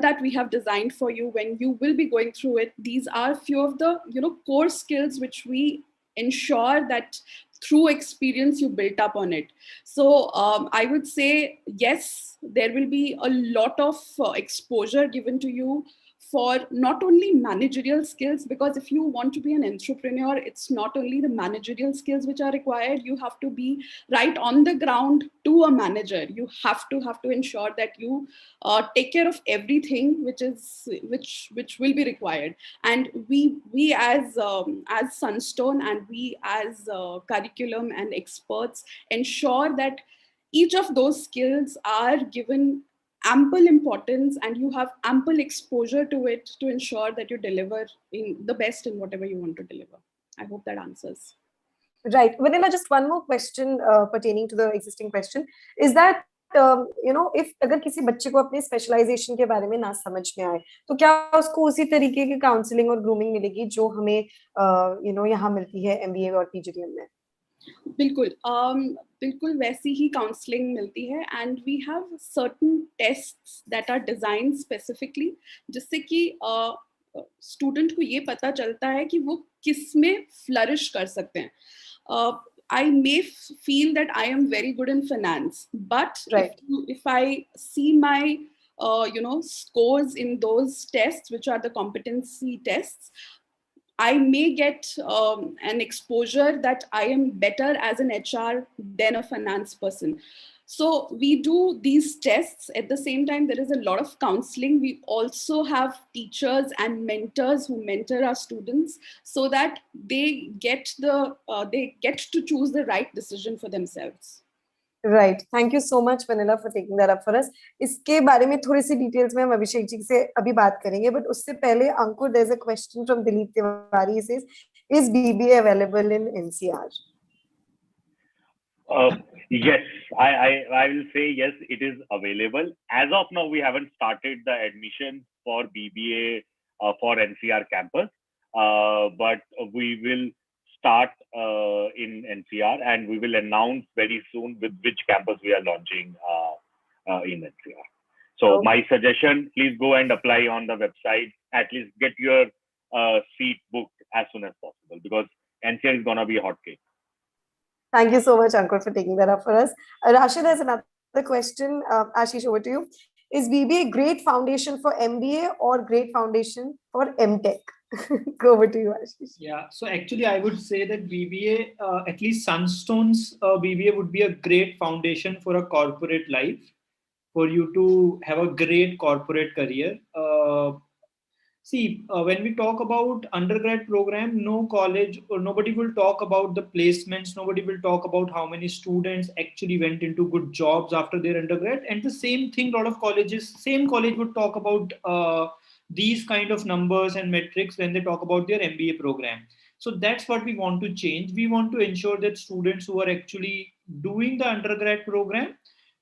[SPEAKER 6] that we have designed for you, when you will be going through it, these are few of the, core skills which we ensure that through experience you built up on it. So I would say, yes, there will be a lot of exposure given to you for not only managerial skills, because if you want to be an entrepreneur, it's not only the managerial skills which are required. You have to be right on the ground to a manager. You have to ensure that you take care of everything which will be required. And we as Sunstone, and we as curriculum and experts ensure that each of those skills are given ample importance and you have ample exposure to it to ensure that you deliver in the best in whatever you want to deliver. I hope that answers.
[SPEAKER 1] Right. Vanilla, just one more question pertaining to the existing question is that, if अगर किसी बच्चे को अपने specialisation के बारे में ना समझ में आए, तो क्या उसको उसी तरीके की काउंसलिंग और ग्रूमिंग मिलेगी जो हमें यहाँ मिलती है MBA और PGDM में?
[SPEAKER 6] बिल्कुल वैसी ही काउंसलिंग मिलती है, and we have certain tests that are design specifically, जिससे कि स्टूडेंट को ये पता चलता है कि वो किस में फ्लरिश कर सकते हैं. I may feel that I am very good in finance, but
[SPEAKER 1] right.
[SPEAKER 6] if I see my scores in those tests, which are the competency tests, I may get an exposure that I am better as an HR than a finance person. So we do these tests. At the same time, there is a lot of counseling. We also have teachers and mentors who mentor our students so that they get to choose the right decision for themselves.
[SPEAKER 1] Right. Thank you so much, Vanilla, for taking that up for us. इसके बारे में थोड़ी सी details में हम अभिषेक जी से अभी बात करेंगे, but उससे पहले अंकुर, there's a question from Dilip Tiwari. He says, is BBA available in NCR?
[SPEAKER 4] Yes, I will say yes, it is available. As of now, we haven't started the admission for BBA for NCR campus, but we will start in NCR, and we will announce very soon with which campus we are launching in NCR. So my suggestion, please go and apply on the website. At least get your seat booked as soon as possible, because NCR is gonna be a hot cake.
[SPEAKER 1] Thank you so much, Ankur, for taking that up for us. Rashid has another question. Ashish, over to you. Is BBA great foundation for MBA or great foundation for MTech? Go over to you, Ashish.
[SPEAKER 2] Yeah, so actually I would say that BBA, at least Sunstone's BBA would be a great foundation for a corporate life, for you to have a great corporate career. See, when we talk about undergrad program, no college or nobody will talk about the placements. Nobody will talk about how many students actually went into good jobs after their undergrad. And the same thing, a lot of colleges, same college would talk about these kind of numbers and metrics when they talk about their MBA program. So that's what we want to change. We want to ensure that students who are actually doing the undergrad program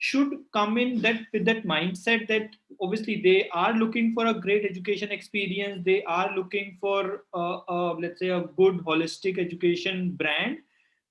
[SPEAKER 2] should come in that with that mindset that obviously they are looking for a great education experience. They are looking for let's say a good holistic education brand,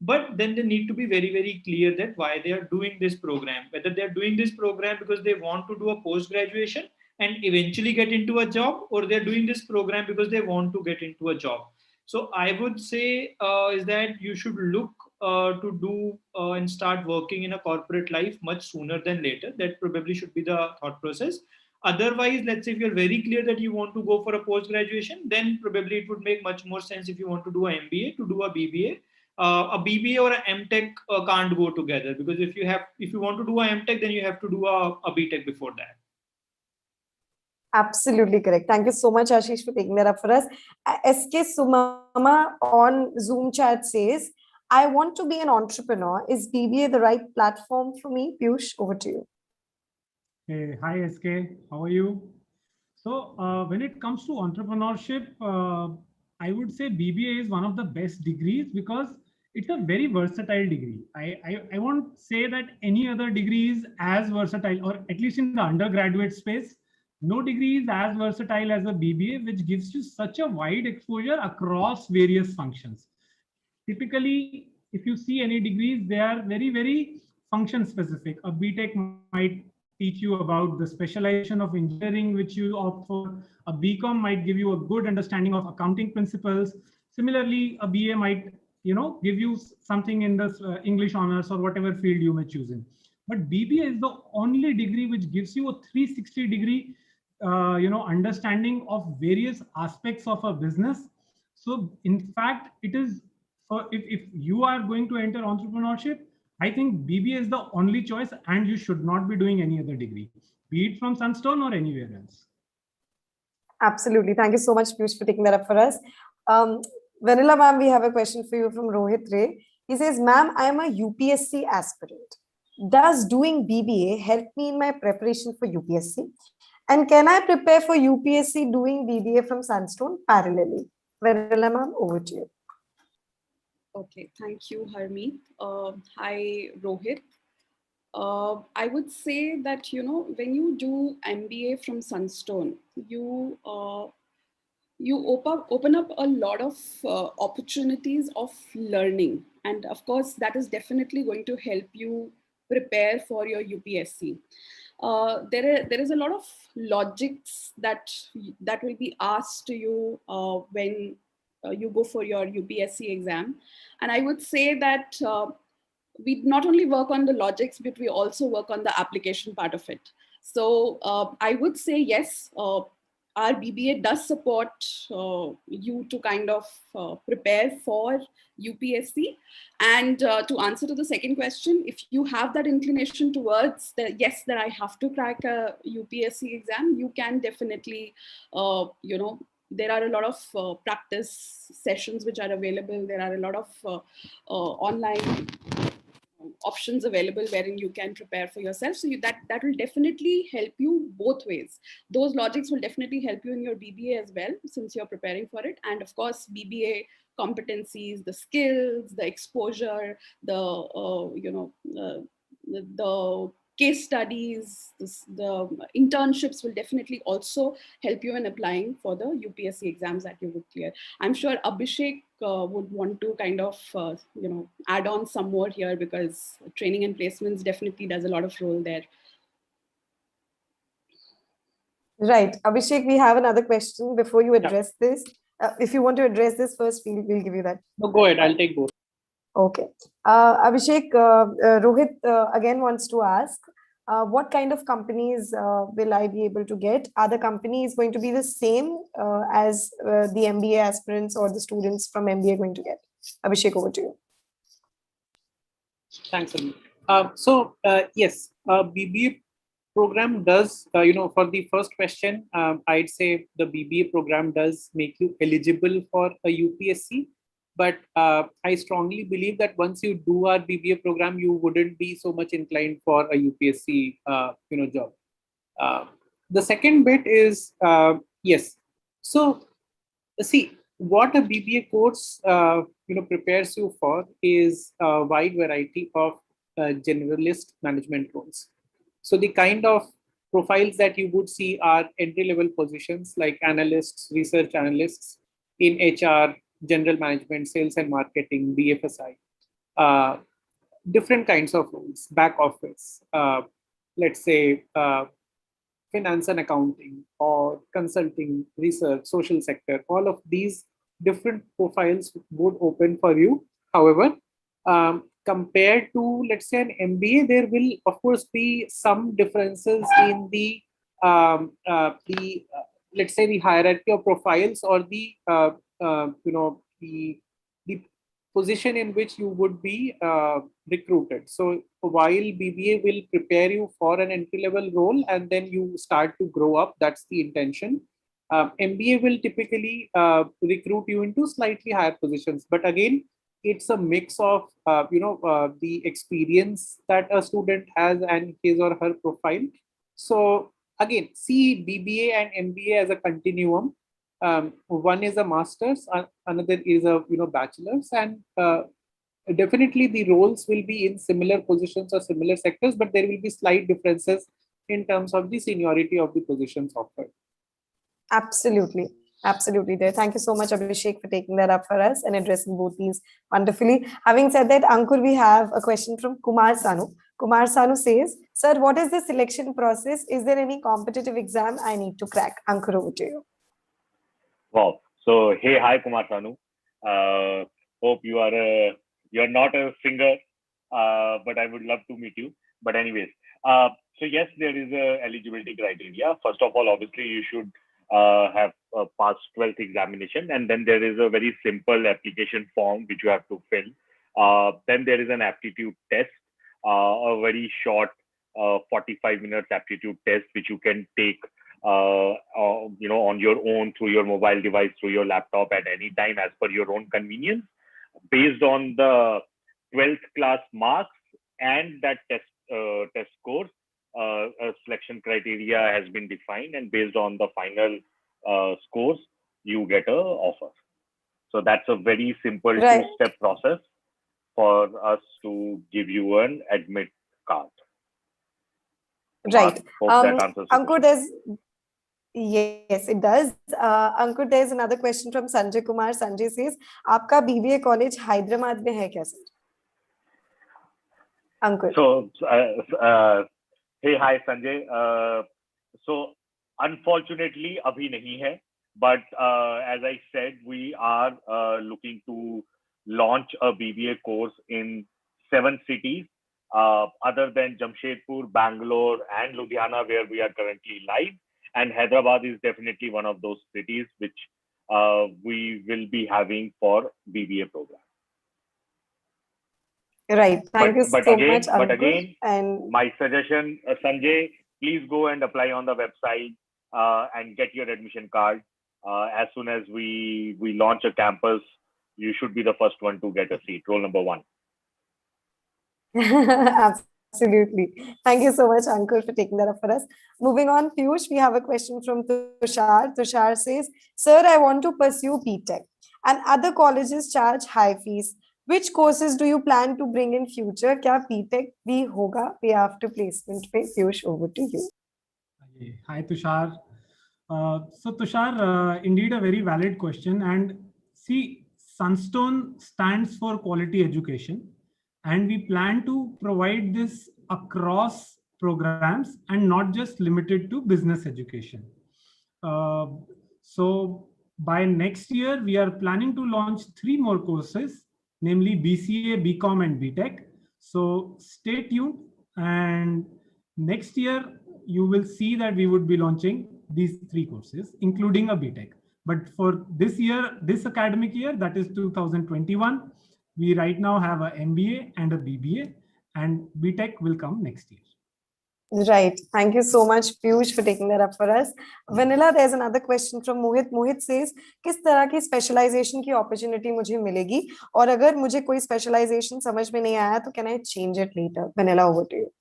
[SPEAKER 2] but then they need to be very very clear that why they are doing this program, whether they are doing this program because they want to do a post graduation and eventually get into a job, or they're doing this program because they want to get into a job. So I would say is that you should look to do and start working in a corporate life much sooner than later. That probably should be the thought process. Otherwise, let's say if you're very clear that you want to go for a post graduation, then probably it would make much more sense if you want to do an MBA to do a BBA. A BBA or an MTech can't go together, because if you want to do a MTech, then you have to do a BTech before that.
[SPEAKER 1] Absolutely correct. Thank you so much, Ashish, for taking that up for us. SK Sumama on Zoom chat says, I want to be an entrepreneur. Is BBA the right platform for me? Piyush, over to you.
[SPEAKER 3] Hey, hi SK, how are you? So when it comes to entrepreneurship, I would say BBA is one of the best degrees because it's a very versatile degree. I won't say that any other degree is as versatile, or at least in the undergraduate space, no degree is as versatile as a BBA, which gives you such a wide exposure across various functions. Typically, if you see any degrees, they are very, very function specific. A BTech might teach you about the specialization of engineering, which you opt for. A BCom might give you a good understanding of accounting principles. Similarly, a BA might, give you something in the English honors or whatever field you may choose in. But BBA is the only degree which gives you a 360-degree, understanding of various aspects of a business. So, in fact, it is, so if you are going to enter entrepreneurship, I think BBA is the only choice, and you should not be doing any other degree, be it from Sunstone or anywhere else.
[SPEAKER 1] Absolutely. Thank you so much, Piyush, for taking that up for us. Vanilla ma'am, we have a question for you from Rohit Ray. He says, ma'am, I am a UPSC aspirant. Does doing BBA help me in my preparation for UPSC? And can I prepare for UPSC doing BBA from Sandstone parallelly? Vanilla ma'am, over to you.
[SPEAKER 6] Okay, thank you, Harmeet. Hi, Rohit. I would say that, when you do MBA from Sunstone, you open up a lot of opportunities of learning. And of course, that is definitely going to help you prepare for your UPSC. There is a lot of logics that will be asked to you when you go for your UPSC exam. And I would say that we not only work on the logics, but we also work on the application part of it. So I would say yes, our BBA does support you to kind of prepare for UPSC. And to answer to the second question, if you have that inclination towards yes, that I have to crack a UPSC exam, you can definitely, there are a lot of practice sessions which are available. There are a lot of online options available wherein you can prepare for yourself. So that will definitely help you both ways. Those logics will definitely help you in your BBA as well, since you're preparing for it. And of course, BBA competencies, the skills, the exposure, the case studies, the internships will definitely also help you in applying for the UPSC exams that you would clear. I'm sure Abhishek would want to kind of, add on some more here, because training and placements definitely does a lot of role there.
[SPEAKER 1] Right. Abhishek, we have another question before you address this. If you want to address this first, we'll give you that.
[SPEAKER 5] No, go ahead. I'll take both.
[SPEAKER 1] Okay. Abhishek, Rohit again wants to ask, what kind of companies will I be able to get? Are the companies going to be the same as the MBA aspirants or the students from MBA going to get? Abhishek, over to you.
[SPEAKER 5] Thanks, Amit. Yes, BBA program does, for the first question, I'd say the BBA program does make you eligible for a UPSC. But I strongly believe that once you do our BBA program, you wouldn't be so much inclined for a UPSC, job. The second bit is, yes. So see, what a BBA course, prepares you for is a wide variety of generalist management roles. So the kind of profiles that you would see are entry-level positions like analysts, research analysts in HR, general management, sales and marketing, BFSI, uh, different kinds of roles, back office, let's say finance and accounting or consulting, research, social sector, all of these different profiles would open for you. However, compared to, let's say, an MBA, there will of course be some differences in the let's say the hierarchy of profiles or the position in which you would be recruited. So while BBA will prepare you for an entry level role and then you start to grow up, that's the intention. MBA will typically recruit you into slightly higher positions, but again, it's a mix of the experience that a student has and his or her profile. So again, see BBA and MBA as a continuum. One is a master's, another is a bachelor's, and definitely the roles will be in similar positions or similar sectors, but there will be slight differences in terms of the seniority of the positions offered.
[SPEAKER 1] Absolutely. Absolutely, dear. Thank you so much, Abhishek, for taking that up for us and addressing both these wonderfully. Having said that, Ankur, we have a question from Kumar Sanu. Kumar Sanu says, Sir, what is the selection process? Is there any competitive exam I need to crack? Ankur, over to you.
[SPEAKER 4] Wow. So, hey, hi, Kumar Sanu. Hope you're not a singer, but I would love to meet you. But anyways, so yes, there is a eligibility criteria. First of all, obviously, you should have passed 12th examination, and then there is a very simple application form which you have to fill. Then there is an aptitude test, a very short 45 minutes aptitude test which you can take on your own, through your mobile device, through your laptop at any time as per your own convenience, based on the 12th class marks and that test scores. A selection criteria has been defined, and based on the final scores, you get a offer. So that's a very simple
[SPEAKER 1] Right.
[SPEAKER 4] two-step process for us to give you an admit card.
[SPEAKER 1] Right.
[SPEAKER 4] Hope that answers the
[SPEAKER 1] Ankur, yes, it does. Ankur, there's another question from Sanjay Kumar. Sanjay says, "आपका BBA college Hyderabad में है क्या, sir?" Ankur.
[SPEAKER 4] So, hey, hi, Sanjay. So, unfortunately, abhi nahi hai. But as I said, we are looking to launch a BBA course in 7 cities, other than Jamshedpur, Bangalore, and Ludhiana, where we are currently live. And Hyderabad is definitely one of those cities which we will be having for BBA program.
[SPEAKER 1] Right. Thank you so much, Ankur.
[SPEAKER 4] But again,
[SPEAKER 1] and
[SPEAKER 4] my suggestion, Sanjay, please go and apply on the website and get your admission card. As soon as we launch a campus, you should be the first one to get a seat, roll number 1.
[SPEAKER 1] Absolutely. Thank you so much, Ankur, for taking that up for us. Moving on, Piyush, we have a question from Tushar. Tushar says, Sir, I want to pursue BTech and other colleges charge high fees. Which courses do you plan to bring in future? Kya BTech bhi hoga? We have to placement pe. Piyush, over to you.
[SPEAKER 3] Hi, Tushar. So Tushar, indeed a very valid question. And see, Sunstone stands for quality education. And we plan to provide this across programs and not just limited to business education. So by next year, we are planning to launch 3 more courses, namely BCA, BCom, and BTech. So stay tuned. And next year, you will see that we would be launching these 3 courses, including a BTech. But for this year, this academic year, that is 2021, we right now have a MBA and a BBA, and BTech will come next year.
[SPEAKER 1] Right. Thank you so much, Piyush, for taking that up for us. Vanilla, there's another question from Mohit. Mohit says, किस तरह की specialization की opportunity मुझे मिलेगी? और अगर मुझे कोई specialization समझ में नहीं आया, तो can I change it later? Vanilla, over to you.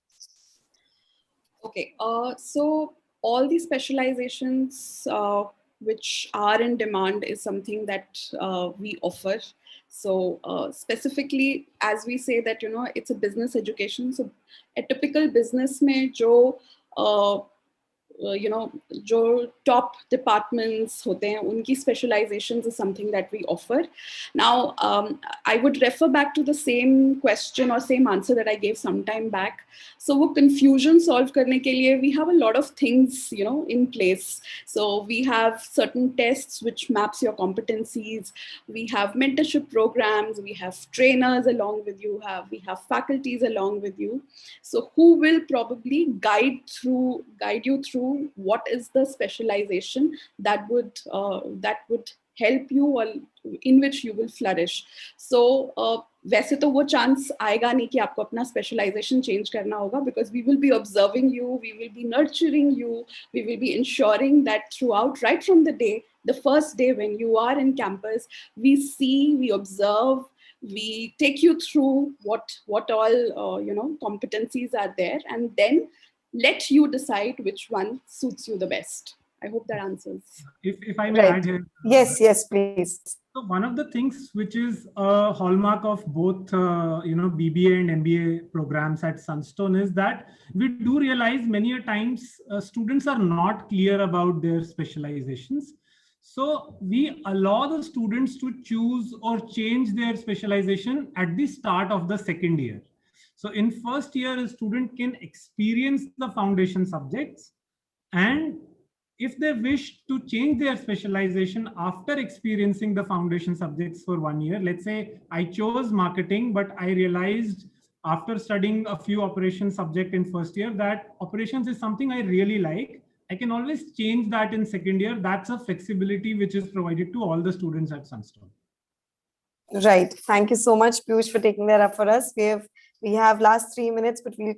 [SPEAKER 6] Okay, so all these specializations which are in demand is something that we offer. So specifically, as we say that, you know, it's a business education. So a typical business में जो you know, जो top departments होते हैं, उनकी specializations is something that we offer. Now, I would refer back to the same question or same answer that I gave some time back. So वो confusion solve करने के लिए we have a lot of things, you know, in place. So we have certain tests which maps your competencies. We have mentorship programs. We have trainers along with you. We have faculties along with you. So who will probably guide you through what is the specialization that would help you or in which you will flourish. So वैसे तो वो chance आएगा नहीं कि आपको अपना specialisation change करना होगा, because we will be observing you, we will be nurturing you, we will be ensuring that throughout, right from the first day when you are in campus, we see, we observe, we take you through what all you know, competencies are there, and then let you decide which one suits you the best. I hope that answers.
[SPEAKER 3] If I may
[SPEAKER 1] Right.
[SPEAKER 3] add here.
[SPEAKER 1] Yes, please.
[SPEAKER 3] So one of the things which is a hallmark of both, you know, BBA and MBA programs at Sunstone is that we do realize many a times students are not clear about their specializations. So we allow the students to choose or change their specialization at the start of the second year. So in first year, a student can experience the foundation subjects, and if they wish to change their specialization after experiencing the foundation subjects for 1 year, let's say I chose marketing, but I realized after studying a few operations subject in first year that operations is something I really like, I can always change that in second year. That's a flexibility which is provided to all the students at Sunstone.
[SPEAKER 1] Right. Thank you so much, Piyush, for taking that up for us. We have last 3 minutes, but we'll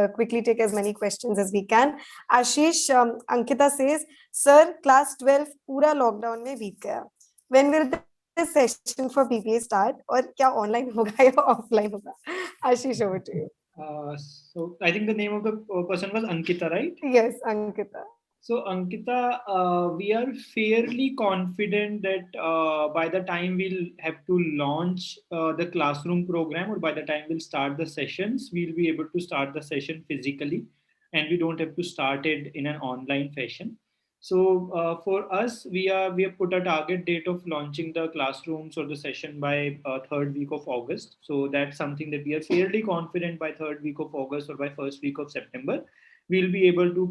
[SPEAKER 1] quickly take as many questions as we can. Ashish, Ankita says, Sir, class 12 पूरा lockdown में बीत गया. When will the session for BBA start? और क्या online होगा या offline होगा? Ashish, over to you.
[SPEAKER 2] So I think the name of the person was Ankita, right?
[SPEAKER 1] Yes, Ankita.
[SPEAKER 2] So Ankita, we are fairly confident that by the time we'll have to launch the classroom program, or by the time we'll start the sessions, we'll be able to start the session physically, and we don't have to start it in an online fashion. So for us, we have put a target date of launching the classrooms or the session by third week of August. So that's something that we are fairly confident by third week of August or by first week of September we'll be able to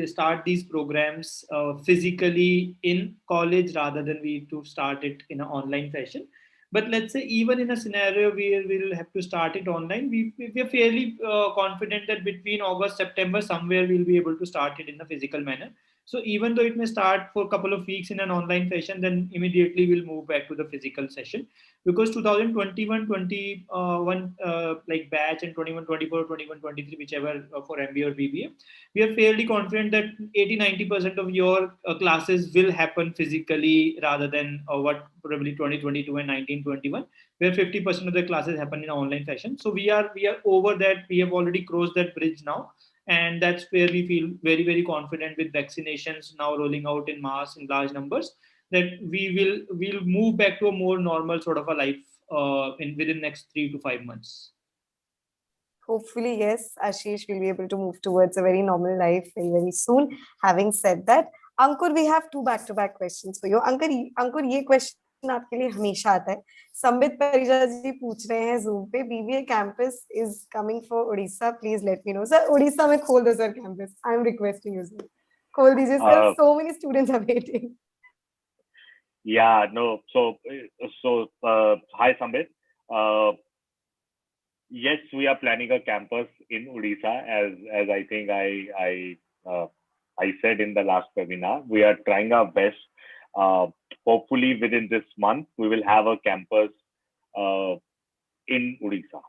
[SPEAKER 2] start these programs physically in college rather than we to start it in an online fashion. But let's say even in a scenario where we'll have to start it online, we are fairly confident that between August, September, somewhere we'll be able to start it in a physical manner. So even though it may start for a couple of weeks in an online fashion, then immediately we'll move back to the physical session, because 2021 like batch and 21-24, 21-23, whichever for MBA or BBA, we are fairly confident that 80-90% of your classes will happen physically rather than what probably 2022 and 19-21, where 50% of the classes happen in an online fashion. So we are over that. We have already crossed that bridge now. And that's where we feel very, very confident with vaccinations now rolling out in mass in large numbers, that we'll move back to a more normal sort of a life within next 3 to 5 months.
[SPEAKER 1] Hopefully, yes, Ashish will be able to move towards a very normal life very, very soon. Having said that, Ankur, we have 2 back-to-back questions for you. Ankur, ये question आपके लिए हमेशा आता है. संबित परिजा जी पूछ रहे हैं Zoom पे, BBA campus is coming for Odisha. Please let me know. Sir, Odisha में खोल दो sir campus. I am requesting you, sir. खोल दीजिए sir. So many students are waiting.
[SPEAKER 4] Yeah, no. So hi Sambit. Yes, we are planning a campus in Odisha, as I think I said in the last webinar. We are trying our best. Hopefully within this month, we will have a campus in Odisha.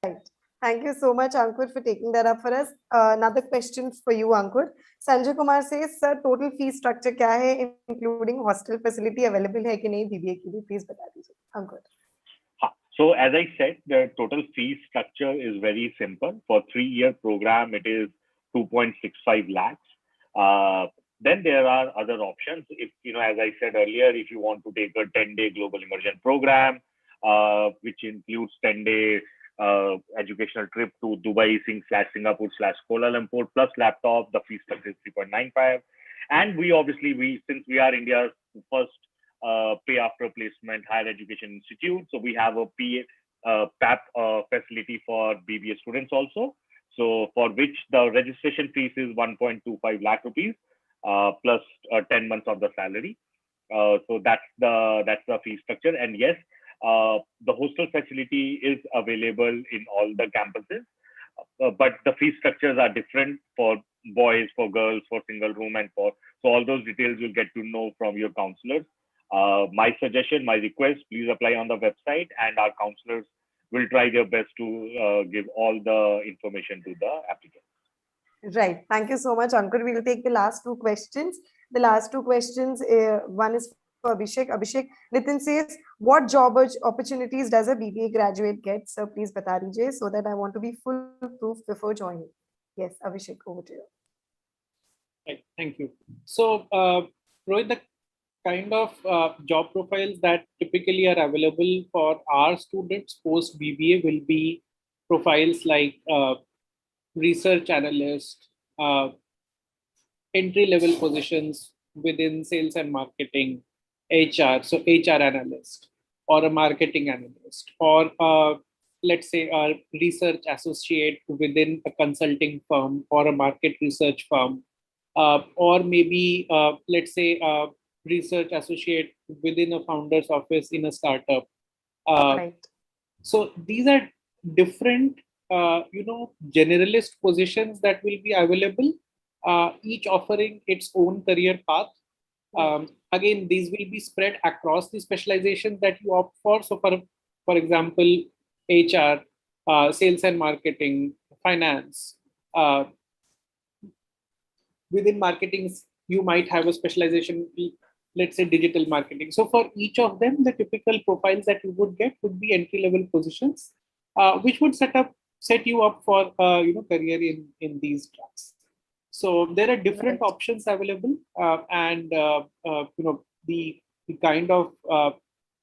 [SPEAKER 1] Right. Thank you so much, Ankur, for taking that up for us. Another question for you, Ankur. Sanjay Kumar says, sir, total fee structure क्या है, including hostel facility available है कि नहीं BBA के लिए? Please बता दीजिए, Ankur.
[SPEAKER 4] So as I said, the total fee structure is very simple. For 3-year program, it is 2.65 lakhs. Then there are other options. If, as I said earlier, if you want to take a 10-day global immersion program, which includes 10-day educational trip to Dubai, Singapore/Kuala Lumpur plus laptop, the fee structure is 3.95. And since we are India's first pay after placement higher education institute, so we have a PAP facility for BBA students also. So for which the registration fees is 1.25 lakh rupees plus 10 months of the salary. So that's the fee structure. And yes, the hostel facility is available in all the campuses, but the fee structures are different for boys, for girls, for single room, and so all those details you'll get to know from your counselors. My suggestion, my request, please apply on the website, and our counselors will try their best to give all the information to the applicants.
[SPEAKER 1] Right. Thank you so much, Ankur. We will take the last two questions. The last two questions, one is for Abhishek. Abhishek, Nitin says, what job opportunities does a BBA graduate get? So please bata dijiye so that I want to be foolproof before joining. Yes, Abhishek, over to you.
[SPEAKER 5] Right, thank you. So, Rohit, the kind of job profiles that typically are available for our students post BBA will be profiles like research analyst, entry level positions within sales and marketing, HR, so HR analyst, or a marketing analyst, or let's say a research associate within a consulting firm or a market research firm, or maybe let's say a research associate within a founder's office in a startup.
[SPEAKER 1] Right.
[SPEAKER 5] So these are different, generalist positions that will be available, each offering its own career path. Again, these will be spread across the specializations that you opt for. So for example, HR, sales and marketing, finance. Within marketing, you might have a specialization, let's say digital marketing. So for each of them, the typical profiles that you would get would be entry-level positions, which would set you up for career in these tracks. So there are different options available, and the kind of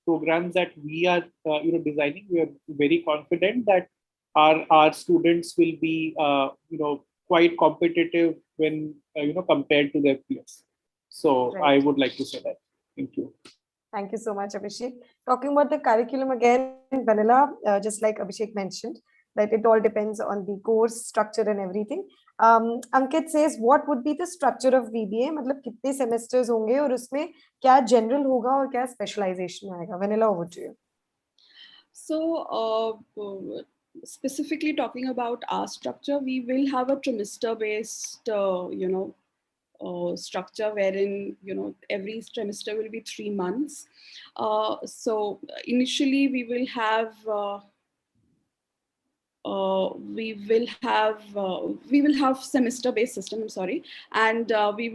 [SPEAKER 5] programs that we are designing, we are very confident that our students will be quite competitive when compared to their peers. So I would like to say that. Thank you.
[SPEAKER 1] Thank you so much, Abhishek. Talking about the curriculum again, Vanilla, just like Abhishek mentioned, that it all depends on the course structure and everything. Ankit says, what would be the structure of BBA? मतलब कितने semesters होंगे और उसमें क्या general होगा और क्या specialization आएगा? Vanilla, over to you.
[SPEAKER 6] So specifically talking about our structure, we will have a trimester-based, structure wherein every trimester will be 3 months. So initially we will have semester-based system. I'm sorry, and we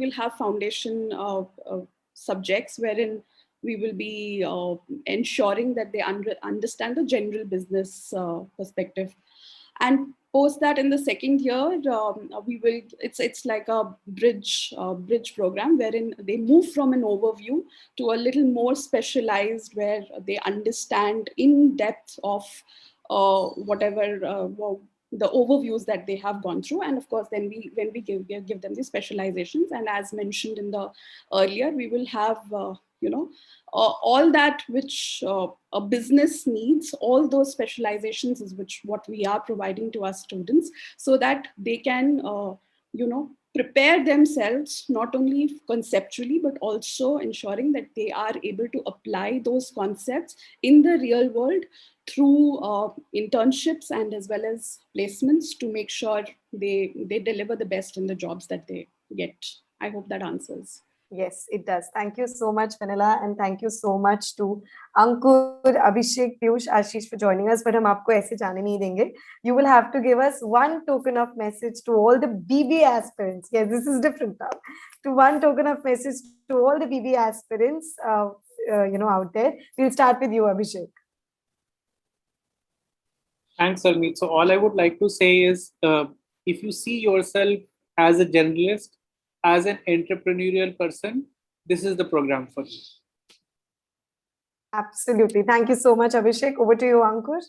[SPEAKER 6] will have foundation subjects wherein we will be ensuring that they understand the general business perspective. And post that, in the second year, it's like a bridge program wherein they move from an overview to a little more specialized, where they understand in depth of whatever the overviews that they have gone through. And of course, then when we give them the specializations, and as mentioned in the earlier, we will have all that which a business needs, all those specializations is what we are providing to our students, so that they can prepare themselves not only conceptually but also ensuring that they are able to apply those concepts in the real world through internships and as well as placements, to make sure they deliver the best in the jobs that they get. I hope that answers.
[SPEAKER 1] Yes, it does. Thank you so much, Vanilla, and thank you so much to Ankur, Abhishek, Piyush, Ashish for joining us. But हम आपको ऐसे जाने नहीं देंगे. You will have to give us one token of message to all the BBA aspirants. Yes, this is different now. To one token of message to all the BBA aspirants, out there. We'll start with you, Abhishek.
[SPEAKER 5] Thanks, Armeet. So all I would like to say is, if you see yourself as a generalist, as an entrepreneurial person, this is the program for you.
[SPEAKER 1] Absolutely. Thank you so much, Abhishek. Over to you, Ankur.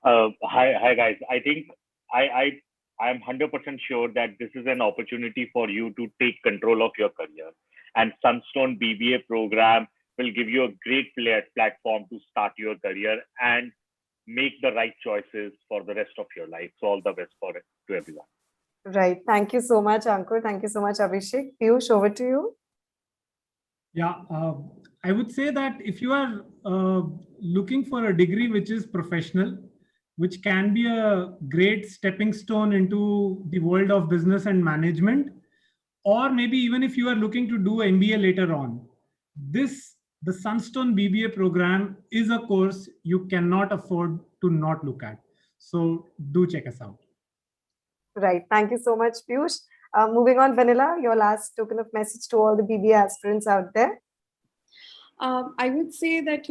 [SPEAKER 4] Hi guys. I think I'm 100% sure that this is an opportunity for you to take control of your career, and Sunstone BBA program will give you a great platform to start your career and make the right choices for the rest of your life. So all the best for it to everyone.
[SPEAKER 1] Right. Thank you so much, Ankur. Thank you so much, Abhishek. Piyush, over to you.
[SPEAKER 3] Yeah, I would say that if you are looking for a degree which is professional, which can be a great stepping stone into the world of business and management, or maybe even if you are looking to do MBA later on, the Sunstone BBA program is a course you cannot afford to not look at. So do check us out.
[SPEAKER 1] Right. Thank you so much, Piyush. Moving on, Vanilla, your last token of message to all the BBA aspirants out there.
[SPEAKER 6] I would say that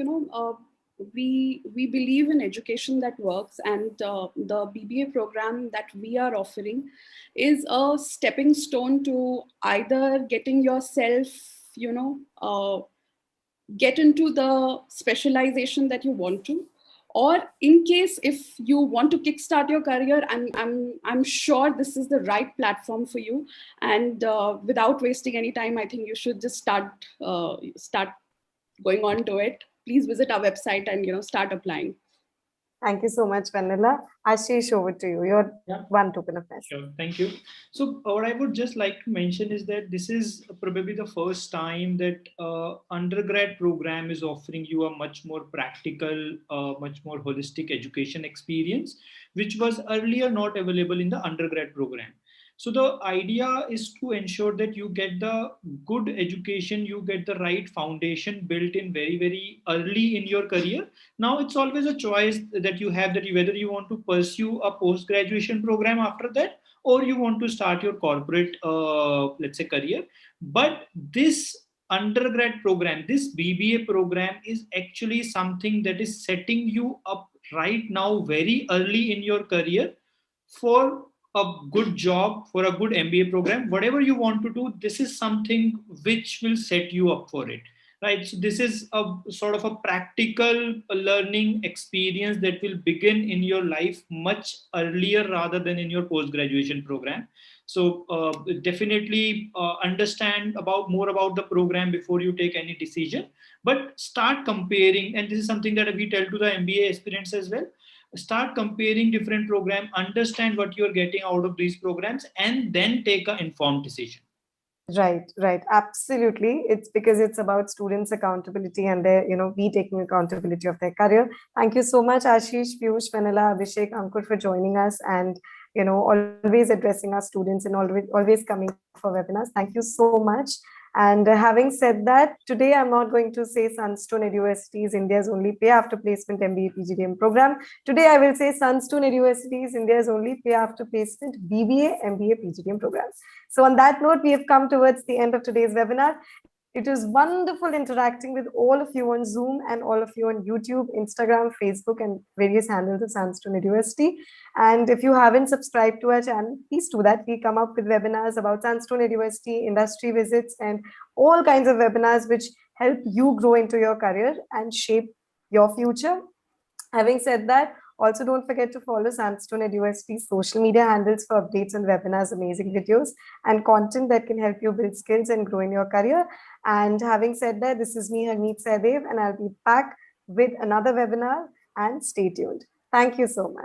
[SPEAKER 6] we believe in education that works, and the BBA program that we are offering is a stepping stone to either getting yourself get into the specialization that you want to, or in case if you want to kickstart your career, I'm sure this is the right platform for you. And without wasting any time, I think you should just start going on to it. Please visit our website and start applying.
[SPEAKER 1] Thank you so much, Vanilla. Ashish, over to you. Your one token of message.
[SPEAKER 2] Sure, thank you. So what I would just like to mention is that this is probably the first time that undergrad program is offering you a much more practical, much more holistic education experience, which was earlier not available in the undergrad program. So the idea is to ensure that you get the good education, you get the right foundation built in very, very early in your career. Now it's always a choice that you have, that whether you want to pursue a post-graduation program after that, or you want to start your corporate, let's say, career. But this undergrad program, this BBA program, is actually something that is setting you up right now very early in your career for a good job, for a good MBA program. Whatever you want to do, this is something which will set you up for it, right? So this is a sort of a practical learning experience that will begin in your life much earlier rather than in your post-graduation program. So definitely understand more about the program before you take any decision, but start comparing. And this is something that we tell to the MBA aspirants as well. Start comparing different programs, understand what you're getting out of these programs, and then take an informed decision.
[SPEAKER 1] Right. Absolutely. It's because it's about students' accountability and their, we taking accountability of their career. Thank you so much, Ashish, Piyush, Vanilla, Abhishek, Ankur, for joining us and, always addressing our students and always coming for webinars. Thank you so much. And having said that, today I'm not going to say Sunstone Eduversity is India's only pay after placement MBA PGDM program. Today I will say Sunstone Eduversity is India's only pay after placement BBA MBA PGDM program. So on that note, we have come towards the end of today's webinar. It was wonderful interacting with all of you on Zoom and all of you on YouTube, Instagram, Facebook, and various handles of Sandstone University. And if you haven't subscribed to our channel, please do that. We come up with webinars about Sandstone University, industry visits, and all kinds of webinars which help you grow into your career and shape your future. Having said that, also don't forget to follow Sandstone University's social media handles for updates on webinars, amazing videos, and content that can help you build skills and grow in your career. And having said that, this is me, Harmeet Sahdev, and I'll be back with another webinar, and stay tuned. Thank you so much.